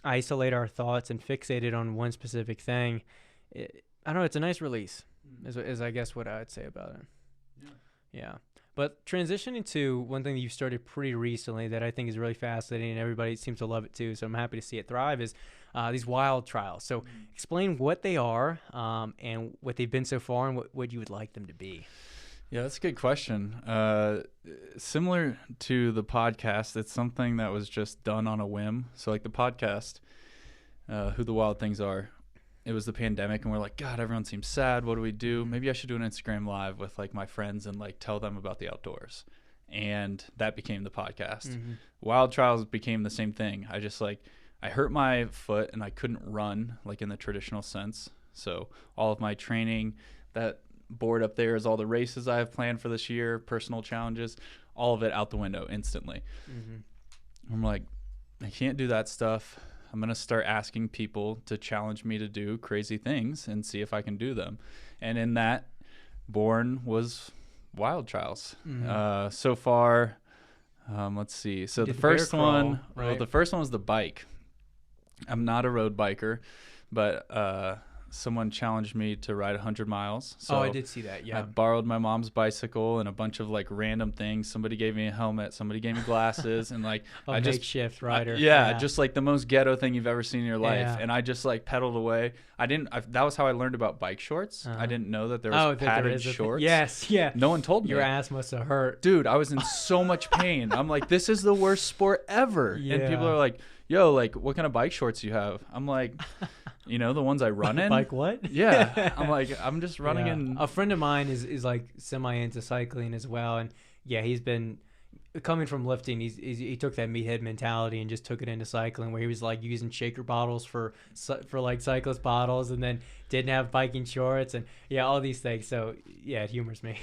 isolate our thoughts and fixate it on one specific thing, I don't know, it's a nice release is I guess what I would say about it. Yeah. But transitioning to one thing that you started pretty recently that I think is really fascinating, and everybody seems to love it too, so I'm happy to see it thrive, is these WYLD Trials. So explain what they are and what they've been so far, and what you would like them to be. Yeah, that's a good question. Similar to the podcast, it's something that was just done on a whim. So like the podcast, Who the WYLD Things Are, it was the pandemic, and we're like, God, everyone seems sad. What do we do? Maybe I should do an Instagram live with my friends and tell them about the outdoors. And that became the podcast. WYLD Trials became the same thing. I hurt my foot and I couldn't run in the traditional sense. So all of my training, that board up there is all the races I have planned for this year, personal challenges, all of it out the window instantly. I'm like, I can't do that stuff. I'm going to start asking people to challenge me to do crazy things and see if I can do them. And in that, born was WYLD Trials. So far, let's see. So the first one, right? The first one was the bike. I'm not a road biker, but someone challenged me to ride 100 miles. So I did see that. Yeah. I borrowed my mom's bicycle and a bunch of random things. Somebody gave me a helmet. Somebody gave me glasses, and I just makeshift rider. Just the most ghetto thing you've ever seen in your life. Yeah. And I just pedaled away. That was how I learned about bike shorts. I didn't know that there was padded shorts. Yes. Yeah. No one told me. Your ass must have hurt. Dude, I was in so much pain. I'm like, this is the worst sport ever. Yeah. And people are like, yo, what kind of bike shorts do you have? I'm like, the ones I run in. Like what? Yeah. I'm like, I'm just running in. A friend of mine is semi into cycling as well. And yeah, he's been coming from lifting. He took that meathead mentality and just took it into cycling, where he was using shaker bottles for cyclist bottles, and then didn't have biking shorts, and all these things. So yeah, it humors me.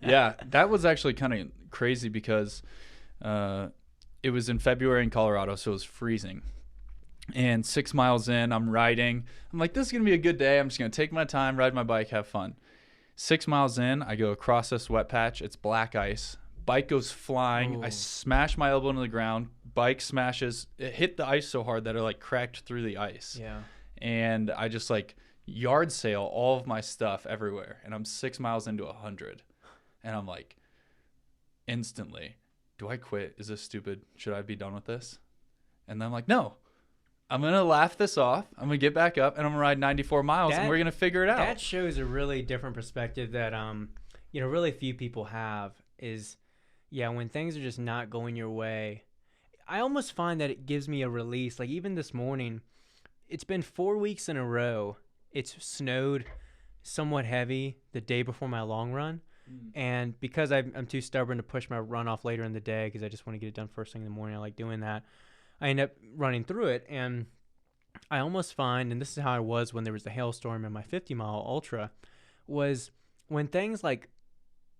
Yeah. That was actually kind of crazy because, it was in February in Colorado, so it was freezing. And 6 miles in, I'm riding. I'm like, this is going to be a good day. I'm just going to take my time, ride my bike, have fun. 6 miles in, I go across this wet patch. It's black ice. Bike goes flying. Ooh. I smash my elbow into the ground. Bike smashes. It hit the ice so hard that it cracked through the ice. Yeah. And I just yard sale all of my stuff everywhere. And I'm 6 miles into 100. And I'm like, instantly, do I quit? Is this stupid? Should I be done with this? And then I'm like, no, I'm going to laugh this off. I'm going to get back up and I'm going to ride 94 miles and we're going to figure it out. That shows a really different perspective that, really few people have is, when things are just not going your way, I almost find that it gives me a release. Like even this morning, it's been 4 weeks in a row. It's snowed somewhat heavy the day before my long run. And because I'm too stubborn to push my run off later in the day because I just want to get it done first thing in the morning, I like doing that. I end up running through it, and I almost find, and this is how I was when there was the hailstorm in my 50-mile ultra, was when things like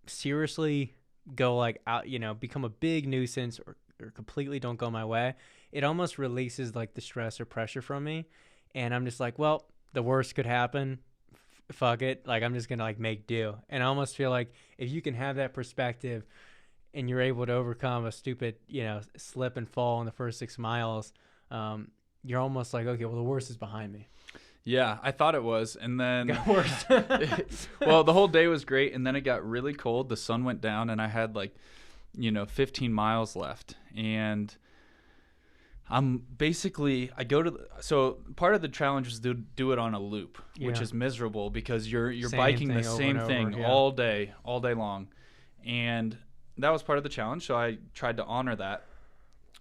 seriously go like out, become a big nuisance or completely don't go my way, it almost releases like the stress or pressure from me, and I'm just like, well, the worst could happen. Fuck it. Like I'm just gonna like make do, and I almost feel like if you can have that perspective and you're able to overcome a stupid, slip and fall in the first 6 miles, you're almost like, okay, well, the worst is behind me. Yeah, I thought it was. And then, got worse. well, the whole day was great. And then it got really cold. The sun went down and I had 15 miles left. And I'm basically, so part of the challenge is to do it on a loop, which is miserable because you're biking the same thing all day long. And that was part of the challenge, so I tried to honor that.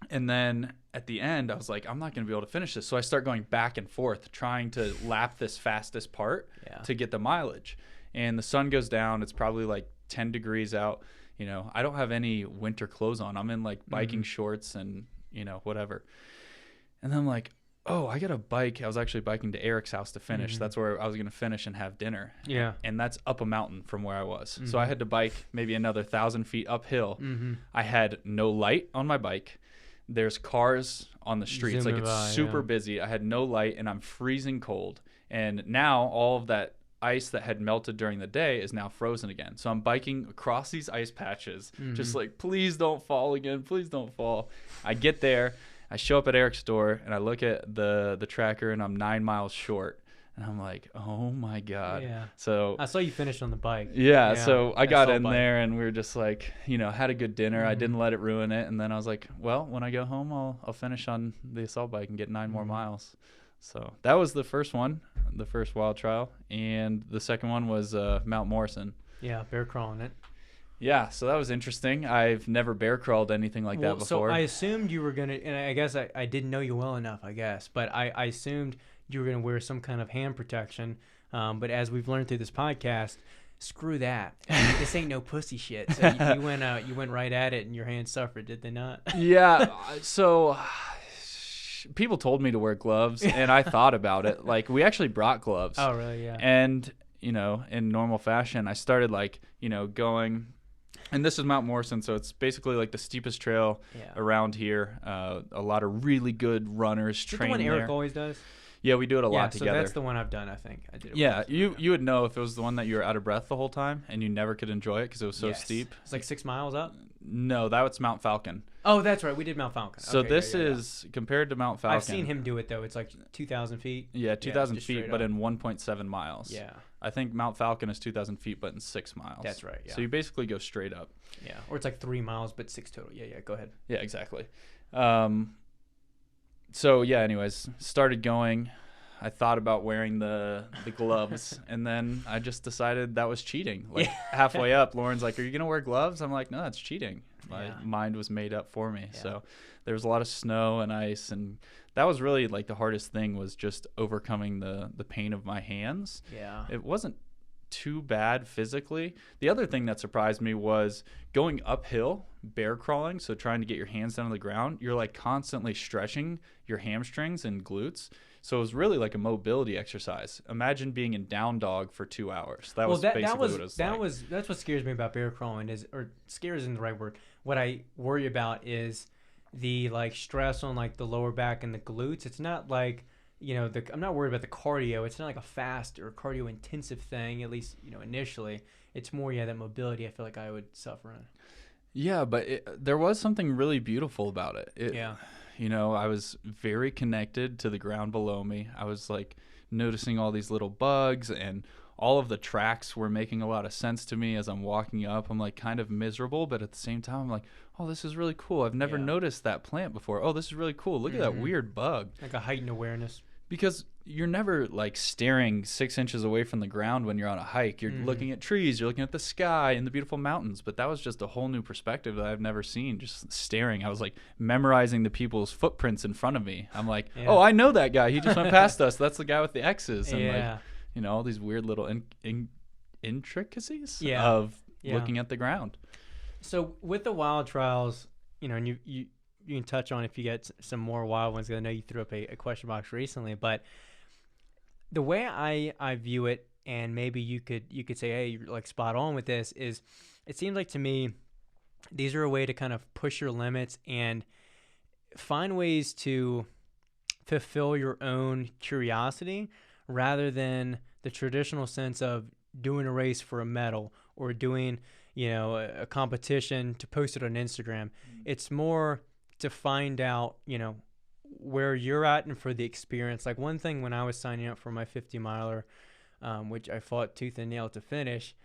And then at the end, I was like, I'm not going to be able to finish this. So I start going back and forth, trying to lap this fastest part to get the mileage. And the sun goes down. It's probably like 10 degrees out. I don't have any winter clothes on. I'm in like biking shorts and, whatever. And then I'm like, oh, I got a bike. I was actually biking to Eric's house to finish. That's where I was going to finish and have dinner. Yeah. And that's up a mountain from where I was. So I had to bike maybe another 1,000 feet uphill. I had no light on my bike. There's cars on the streets. Zooming it's by, super busy. I had no light and I'm freezing cold. And now all of that ice that had melted during the day is now frozen again. So I'm biking across these ice patches, just like, please don't fall again. Please don't fall. I get there. I show up at Eric's store and I look at the tracker and I'm 9 miles short. And I'm like, oh my God. Yeah. So I saw you finish on the bike. Yeah. So I got in there and we were just like, had a good dinner. I didn't let it ruin it. And then I was like, well, when I go home, I'll finish on the assault bike and get 9 more miles. So that was the first one, the first WYLD trial. And the second one was Mount Morrison. Yeah. Bear crawling it. Yeah, so that was interesting. I've never bear crawled anything like that before. So I assumed you were going to, and I guess I didn't know you well enough, but I assumed you were going to wear some kind of hand protection. But as we've learned through this podcast, screw that. This ain't no pussy shit. So you went right at it and your hands suffered, did they not? Yeah, so people told me to wear gloves and I thought about it. Like we actually brought gloves. Oh, really? Yeah. And, in normal fashion, I started going. And this is Mount Morrison, so it's basically like the steepest trail around here. A lot of really good runners train there. Is it the one Eric always does? Yeah, we do it a lot together. So that's the one I've done, I think. I did it once. You would know if it was the one that you were out of breath the whole time and you never could enjoy it because it was so steep. It's like 6 miles up? No, that's Mount Falcon. Oh, that's right. We did Mount Falcon. So this is compared to Mount Falcon. I've seen him do it, though. It's like 2,000 feet. Yeah, 2,000 feet, but in 1.7 miles. Yeah. I think Mount Falcon is 2,000 feet, but in 6 miles. That's right, yeah. So you basically go straight up. Yeah, or it's like 3 miles, but 6 total. Yeah, go ahead. Yeah, exactly. So, anyways, started going. I thought about wearing the gloves, and then I just decided that was cheating. Like halfway up, Lauren's like, "Are you gonna wear gloves?" I'm like, "No, that's cheating." My mind was made up for me. Yeah. So there was a lot of snow and ice, and that was really like the hardest thing was just overcoming the pain of my hands. Yeah, it wasn't too bad physically. The other thing that surprised me was going uphill, bear crawling, so trying to get your hands down on the ground. You're like constantly stretching your hamstrings and glutes. So it was really like a mobility exercise. Imagine being in down dog for 2 hours. That was basically what it was like. That's what scares me about bear crawling or scares isn't the right word. What I worry about is the like stress on like the lower back and the glutes. It's not like, I'm not worried about the cardio. It's not like a fast or cardio intensive thing, at least, initially. It's more, that mobility I feel like I would suffer in. Yeah, but there was something really beautiful about it. I was very connected to the ground below me. I was like noticing all these little bugs and all of the tracks were making a lot of sense to me as I'm walking up. I'm like kind of miserable, but at the same time, I'm like, oh, this is really cool. I've never noticed that plant before. Oh, this is really cool. Look at that weird bug. Like a heightened awareness. Because you're never like staring 6 inches away from the ground when you're on a hike. You're looking at trees, you're looking at the sky and the beautiful mountains. But that was just a whole new perspective that I've never seen, just staring. I was like memorizing the people's footprints in front of me. I'm like, oh, I know that guy. He just went past us. That's the guy with the X's. And like, you know, all these weird little intricacies of looking at the ground. So with the WYLD Trials, you know, and you can touch on if you get some more wild ones. I know you threw up a question box recently, but the way I view it, and maybe you could say, hey, you're like spot on with this, is it seems like to me these are a way to kind of push your limits and find ways to fulfill your own curiosity rather than the traditional sense of doing a race for a medal or doing, you know, a competition to post it on Instagram. It's more to find out, you know, where you're at and for the experience. Like one thing when I was signing up for my 50 miler, which I fought tooth and nail to finish,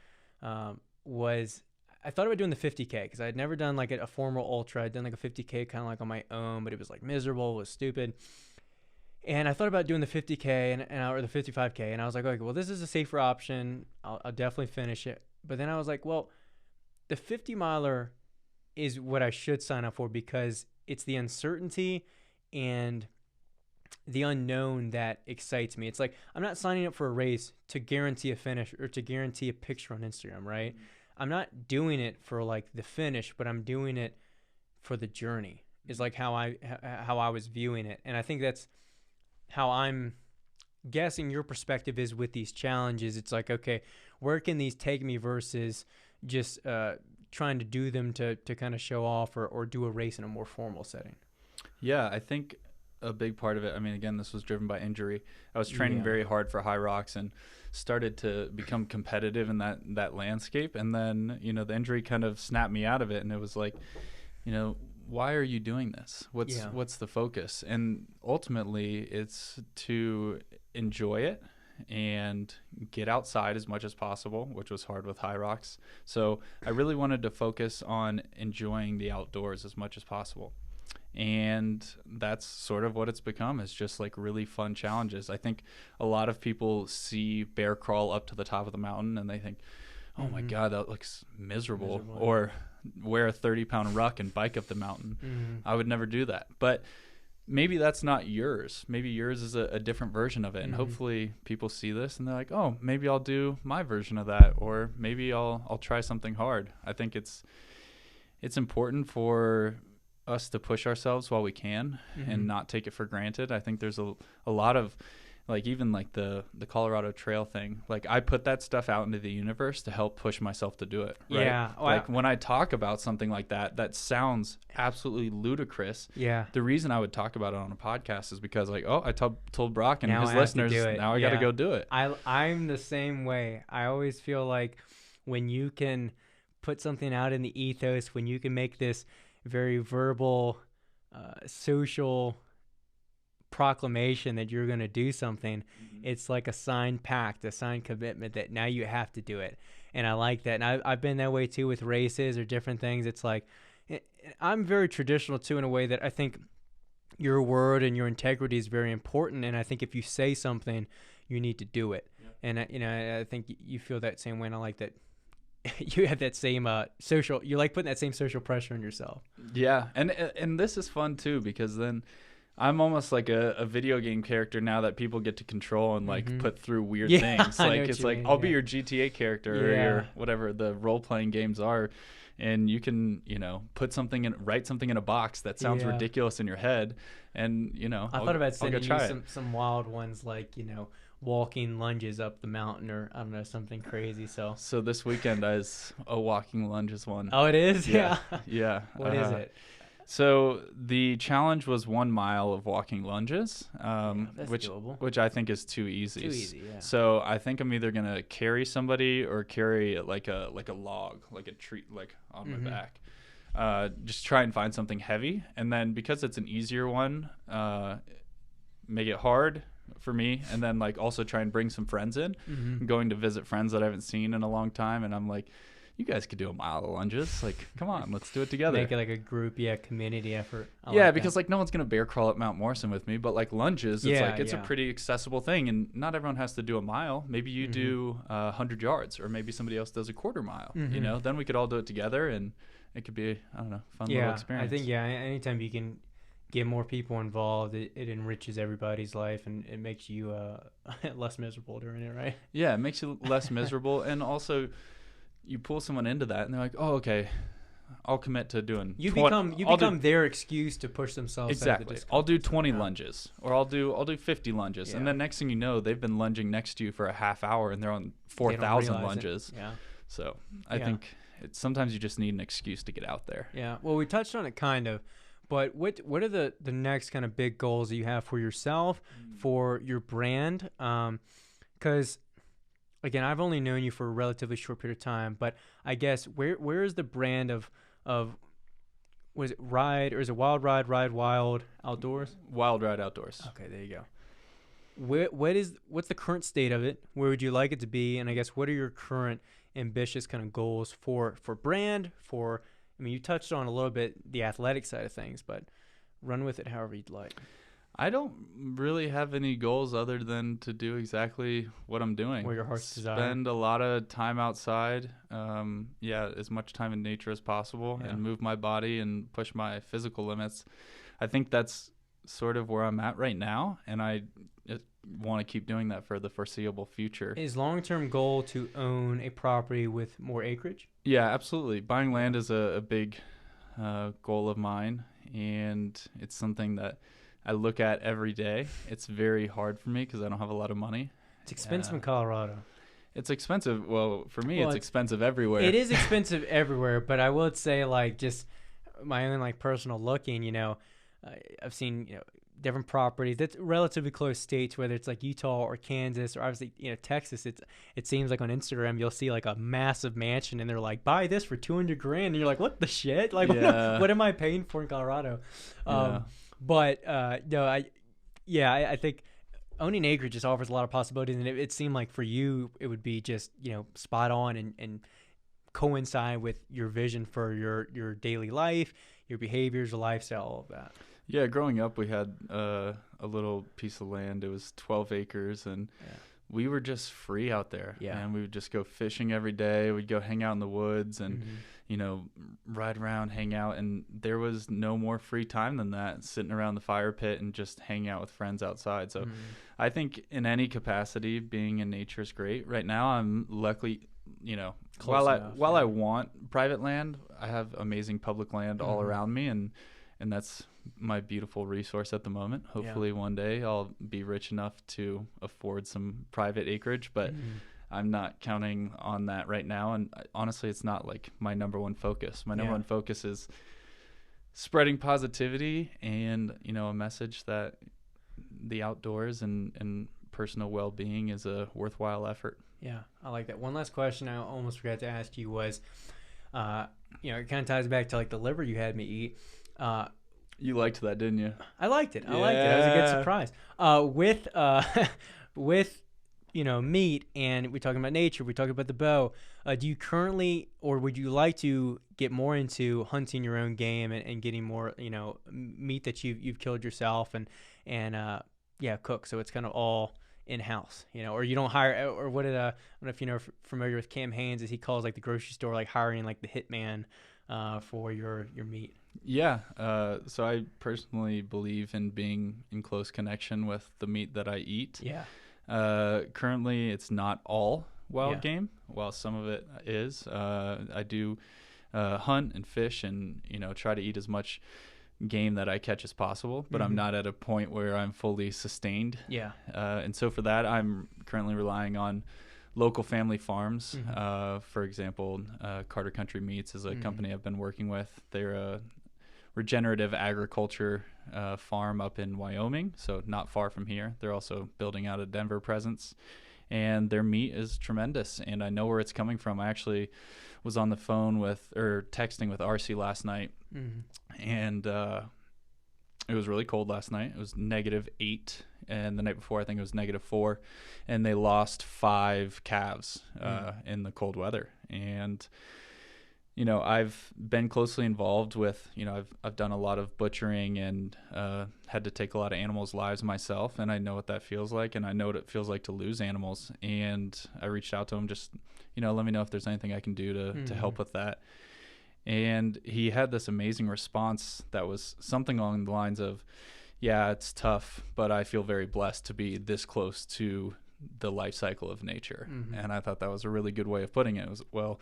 was I thought about doing the 50K because I had never done like a formal ultra. I'd done like a 50K kind of like on my own, but it was like miserable, it was stupid. And I thought about doing the 50K or the 55K, and I was like, okay, well, this is a safer option. I'll definitely finish it. But then I was like, well, the 50 miler is what I should sign up for because it's the uncertainty and the unknown that excites me. It's like I'm not signing up for a race to guarantee a finish or to guarantee a picture on Instagram, right? I'm not doing it for like the finish, but I'm doing it for the journey. Is like how I was viewing it. And I think that's how I'm guessing your perspective is with these challenges. It's like, okay, where can these take me versus just trying to do them to kind of show off or do a race in a more formal setting? Yeah, I think a big part of it, I mean, again, this was driven by injury. I was training very hard for high rocks and started to become competitive in that landscape. And then, you know, the injury kind of snapped me out of it. And it was like, you know, why are you doing this? What's the focus? And ultimately, it's to enjoy it and get outside as much as possible, which was hard with high rocks. So I really wanted to focus on enjoying the outdoors as much as possible. And that's sort of what it's become, is just like really fun challenges. I think a lot of people see bear crawl up to the top of the mountain and they think, oh my God, that looks miserable. Or wear a 30-pound ruck and bike up the mountain. I would never do that. But maybe that's not yours. Maybe yours is a different version of it. And hopefully people see this and they're like, oh, maybe I'll do my version of that. Or maybe I'll try something hard. I think it's important for us to push ourselves while we can and not take it for granted. I think there's a lot of, like, even like the Colorado Trail thing, like I put that stuff out into the universe to help push myself to do it. Right? Yeah. Like when I talk about something like that sounds absolutely ludicrous. Yeah. The reason I would talk about it on a podcast is because like, oh, I told Brock and his listeners, now I got to go do it. I'm the same way. I always feel like when you can put something out in the ethos, when you can make this very verbal, social proclamation that you're going to do something, it's like a signed pact, a signed commitment that now you have to do it. And I like that. And I've been that way too with races or different things. It's like, I'm very traditional too, in a way that I think your word and your integrity is very important. And I think if you say something, you need to do it. Yep. And you know, I think you feel that same way. And I like that you have that same you like putting that same social pressure on yourself. Yeah. And this is fun too, because then I'm almost like a video game character now that people get to control and like put through weird things. Like it's like, I'll be your GTA character or your whatever the role playing games are. And you can, you know, write something in a box that sounds ridiculous in your head. And, you know, I thought about sending you some wild ones, like, you know, walking lunges up the mountain, or I don't know, something crazy. So this weekend is a walking lunges one. Oh, it is? Yeah. What is it? So the challenge was 1 mile of walking lunges, which I think is too easy. Yeah. So I think I'm either gonna carry somebody or carry like a log, like a tree, like on my back. Just try and find something heavy, and then because it's an easier one, make it hard for me. And then like also try and bring some friends in. I'm going to visit friends that I haven't seen in a long time, and I'm like, you guys could do a mile of lunges. Like, come on, let's do it together. Make it like a group, community effort. Because like no one's gonna bear crawl at Mount Morrison with me, but like lunges, it's a pretty accessible thing, and not everyone has to do a mile. Maybe you do 100 yards, or maybe somebody else does a quarter mile. You know, then we could all do it together, and it could be, I don't know, fun little experience. I think anytime you can get more people involved, it enriches everybody's life, and it makes you less miserable during it, right? Yeah, it makes you less miserable, and also you pull someone into that, and they're like, oh, okay, I'll commit to doing. You become their excuse to push themselves. Exactly. I'll do 20 lunges, or I'll do 50 lunges, and then next thing you know, they've been lunging next to you for a half hour, and they're on 4,000 lunges. Yeah. So I think sometimes you just need an excuse to get out there. Yeah. Well, we touched on it kind of, but what are the next kind of big goals that you have for yourself, for your brand? Because again, I've only known you for a relatively short period of time, but I guess where is the brand of was it Ride, or is it WYLD Ride Wild Outdoors? WYLD Ride Outdoors. Okay, there you go. What's the current state of it? Where would you like it to be? And I guess what are your current ambitious kind of goals for brand? I mean, you touched on a little bit the athletic side of things, but run with it however you'd like. I don't really have any goals other than to do exactly what I'm doing. Where your heart's desire. Spend a lot of time outside, as much time in nature as possible, and move my body and push my physical limits. I think that's sort of where I'm at right now, and I want to keep doing that for the foreseeable future. Is long-term goal to own a property with more acreage? Yeah, absolutely. Buying land is a big goal of mine, and it's something that I look at every day. It's very hard for me because I don't have a lot of money. It's expensive in Colorado. It's expensive. Well, for me, it's expensive everywhere. It is expensive everywhere, but I would say, like, just my own like personal looking, I've seen, different properties that's relatively close states, whether it's like Utah or Kansas or obviously, Texas. It seems like on Instagram you'll see like a massive mansion and they're like, buy this for $200,000, and you're like, what the shit? Like, what am I paying for in Colorado? I think owning acreage just offers a lot of possibilities, and it seemed like for you it would be just spot on and coincide with your vision for your daily life, your behaviors, your lifestyle, all of that. Yeah, growing up we had a little piece of land. It was 12 acres, and we were just free out there. And we would just go fishing every day. We'd go hang out in the woods and ride around, hang out, and there was no more free time than that, sitting around the fire pit and just hanging out with friends outside. So I think in any capacity, being in nature is great. Right now I'm luckily, while I want private land, I have amazing public land all around me, and that's my beautiful resource at the moment. Hopefully one day I'll be rich enough to afford some private acreage, but I'm not counting on that right now. And honestly, it's not like my number one focus. My number one focus is spreading positivity and, a message that the outdoors and personal well-being is a worthwhile effort. Yeah, I like that. One last question I almost forgot to ask you was, it kind of ties back to like the liver you had me eat. You liked that, didn't you? I liked it. I liked it. That was a good surprise. With meat, and we're talking about nature, we're talking about the bow. Do you currently, or would you like to get more into hunting your own game and getting more, meat that you've killed yourself and cook? So it's kind of all in-house, or you don't hire, or what did I don't know if you're familiar with Cam Haynes, as he calls like the grocery store, like hiring like the hitman for your meat. Yeah. So I personally believe in being in close connection with the meat that I eat. Yeah. Currently it's not all wild game, while some of it is. I do hunt and fish and, try to eat as much game that I catch as possible, but I'm not at a point where I'm fully sustained. Yeah. And so for that, I'm currently relying on local family farms. For example, Carter Country Meats is a company I've been working with. They're a regenerative agriculture farm up in Wyoming, so not far from here. They're also building out a Denver presence, and their meat is tremendous, and I know where it's coming from. I actually was on the phone texting with RC last night, and It was really cold last night. It was -8, and the night before I think it was -4, and they lost 5 calves in the cold weather. And I've been closely involved with, I've done a lot of butchering and had to take a lot of animals' lives myself, and I know what that feels like, and I know what it feels like to lose animals. And I reached out to him, just let me know if there's anything I can do to help with that. And he had this amazing response that was something along the lines of, yeah, it's tough, but I feel very blessed to be this close to the life cycle of nature. And I thought that was a really good way of putting it. It was, well,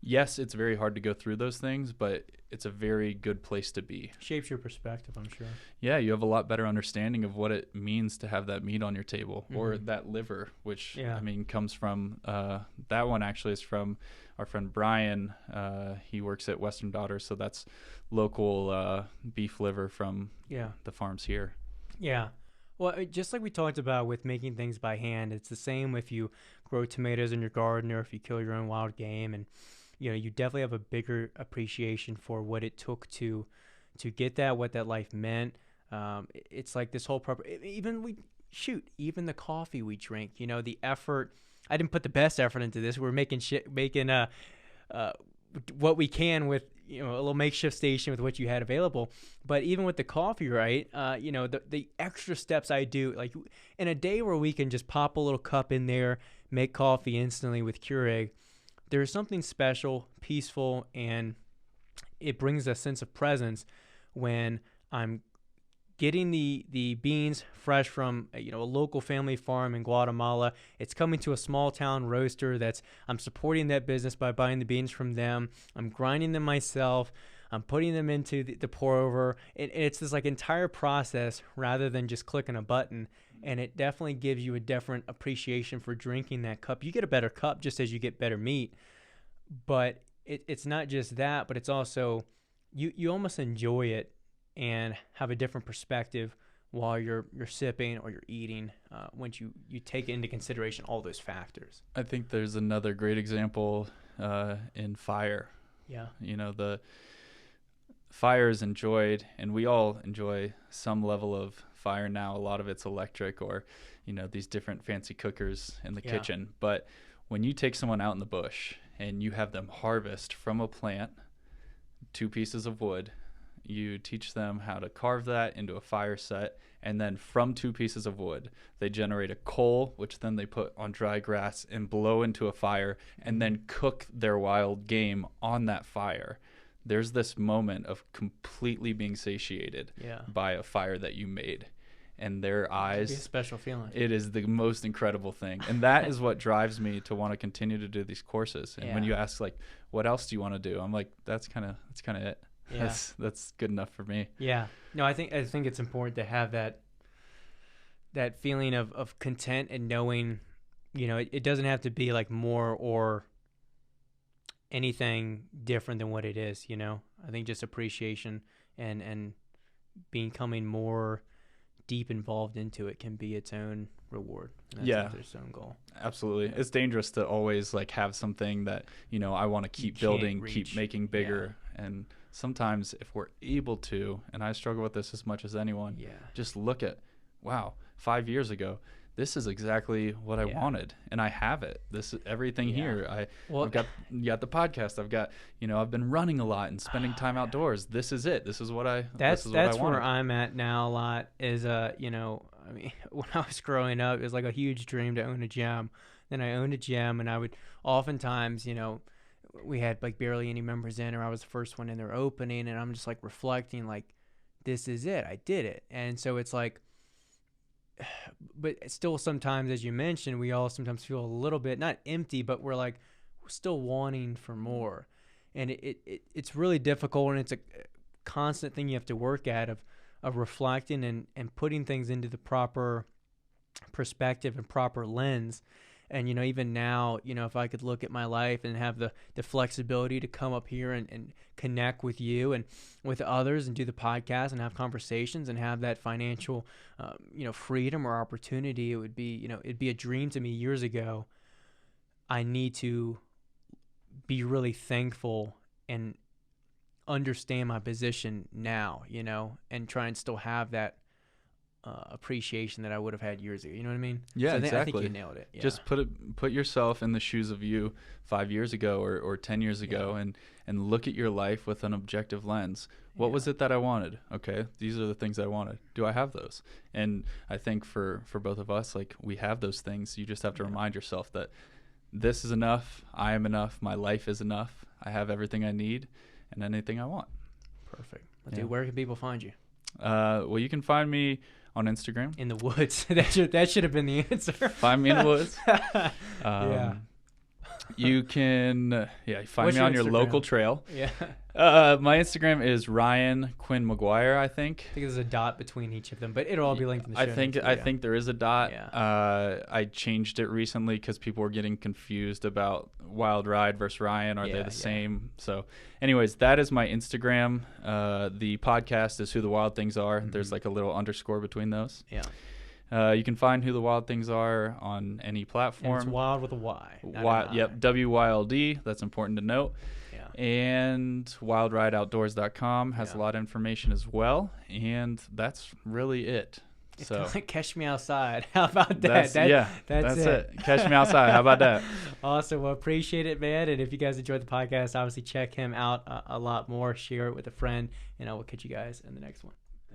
yes, it's very hard to go through those things, but it's a very good place to be. Shapes your perspective, I'm sure. Yeah, you have a lot better understanding of what it means to have that meat on your table, or that liver, which, comes from, that one actually is from our friend Brian. He works at Western Daughters, so that's local beef liver from the farms here. Yeah. Well, just like we talked about with making things by hand, it's the same if you grow tomatoes in your garden or if you kill your own wild game. And you definitely have a bigger appreciation for what it took to get that, what that life meant. It's like this whole even the coffee we drink, the effort. I didn't put the best effort into this. We're making what we can with a little makeshift station with what you had available. But even with the coffee, right? The extra steps I do, like in a day where we can just pop a little cup in there, make coffee instantly with Keurig, there's something special, peaceful, and it brings a sense of presence when I'm getting the beans fresh from a local family farm in Guatemala. It's coming to a small town roaster I'm supporting that business by buying the beans from them. I'm grinding them myself. I'm putting them into the pour over. It's this like entire process rather than just clicking a button. And it definitely gives you a different appreciation for drinking that cup. You get a better cup just as you get better meat. But it's not just that, but it's also you almost enjoy it and have a different perspective while you're sipping or you're eating once you take into consideration all those factors. I think there's another great example in fire. Yeah. The fire is enjoyed, and we all enjoy some level of fire now. A lot of it's electric or, these different fancy cookers in the kitchen. But when you take someone out in the bush and you have them harvest from a plant 2 pieces of wood, you teach them how to carve that into a fire set, and then from 2 pieces of wood, they generate a coal, which then they put on dry grass and blow into a fire, and then cook their wild game on that fire. There's this moment of completely being satiated by a fire that you made. And their eyes, it's a special feeling. It is the most incredible thing. And that is what drives me to want to continue to do these courses. And when you ask, like, what else do you want to do? I'm like, that's kind of it. Yeah. That's good enough for me. Yeah. No, I think it's important to have that feeling of content and knowing, it doesn't have to be like more or anything different than what it is, I think just appreciation and becoming more deep involved into it can be its own reward. And that's its own goal. Absolutely. It's dangerous to always like have something that, I want to keep building, keep making bigger. And sometimes if we're able to, and I struggle with this as much as anyone, just look at, wow, 5 years ago, this is exactly what I wanted, and I have it. This is everything here. I've got the podcast. I've got, I've been running a lot and spending time outdoors. This is it. This is what I. That's where I'm at now. A lot is I mean, when I was growing up, it was like a huge dream to own a gym. Then I owned a gym, and I would oftentimes, we had like barely any members in, or I was the first one in their opening, and I'm just like reflecting, like, this is it. I did it, and so it's like. But still sometimes, as you mentioned, we all sometimes feel a little bit, not empty, but we're like, we're still wanting for more. And it's really difficult, and it's a constant thing you have to work at of reflecting and putting things into the proper perspective and proper lens. And, even now, if I could look at my life and have the flexibility to come up here and connect with you and with others and do the podcast and have conversations and have that financial, freedom or opportunity, it would be, it'd be a dream to me years ago. I need to be really thankful and understand my position now, you know, and try and still have that appreciation that I would have had years ago. You know what I mean? Yeah, so exactly. I think you nailed it. Yeah. Just put yourself in the shoes of you 5 years ago or 10 years ago, and look at your life with an objective lens. What was it that I wanted? Okay, these are the things I wanted. Do I have those? And I think for both of us, like, we have those things. You just have to remind yourself that this is enough. I am enough. My life is enough. I have everything I need and anything I want. Perfect. Well, dude, where can people find you? Well, you can find me on Instagram. In the woods. that should have been the answer. Find me in the woods. You can find me on your local trail. Yeah. My Instagram is Ryan Quinn Maguire, I think. I think there's a dot between each of them, but it'll all be linked in the show notes. I think there is a dot. Yeah. I changed it recently because people were getting confused about WYLD Ride versus Ryan. Are they the same? So anyways, that is my Instagram. The podcast is Who the WYLD Things Are. Mm-hmm. There's like a little underscore between those. Yeah. You can find Who the WYLD Things Are on any platform. And it's WYLD with a Y. Yep, WYLD. That's important to note. Yeah. And WYLDRideOutdoors.com has a lot of information as well. And that's really it. It's so like Catch Me Outside. How about that? That's it. Catch Me Outside. How about that? Awesome. Well, appreciate it, man. And if you guys enjoyed the podcast, obviously check him out a lot more. Share it with a friend. And I will catch you guys in the next one.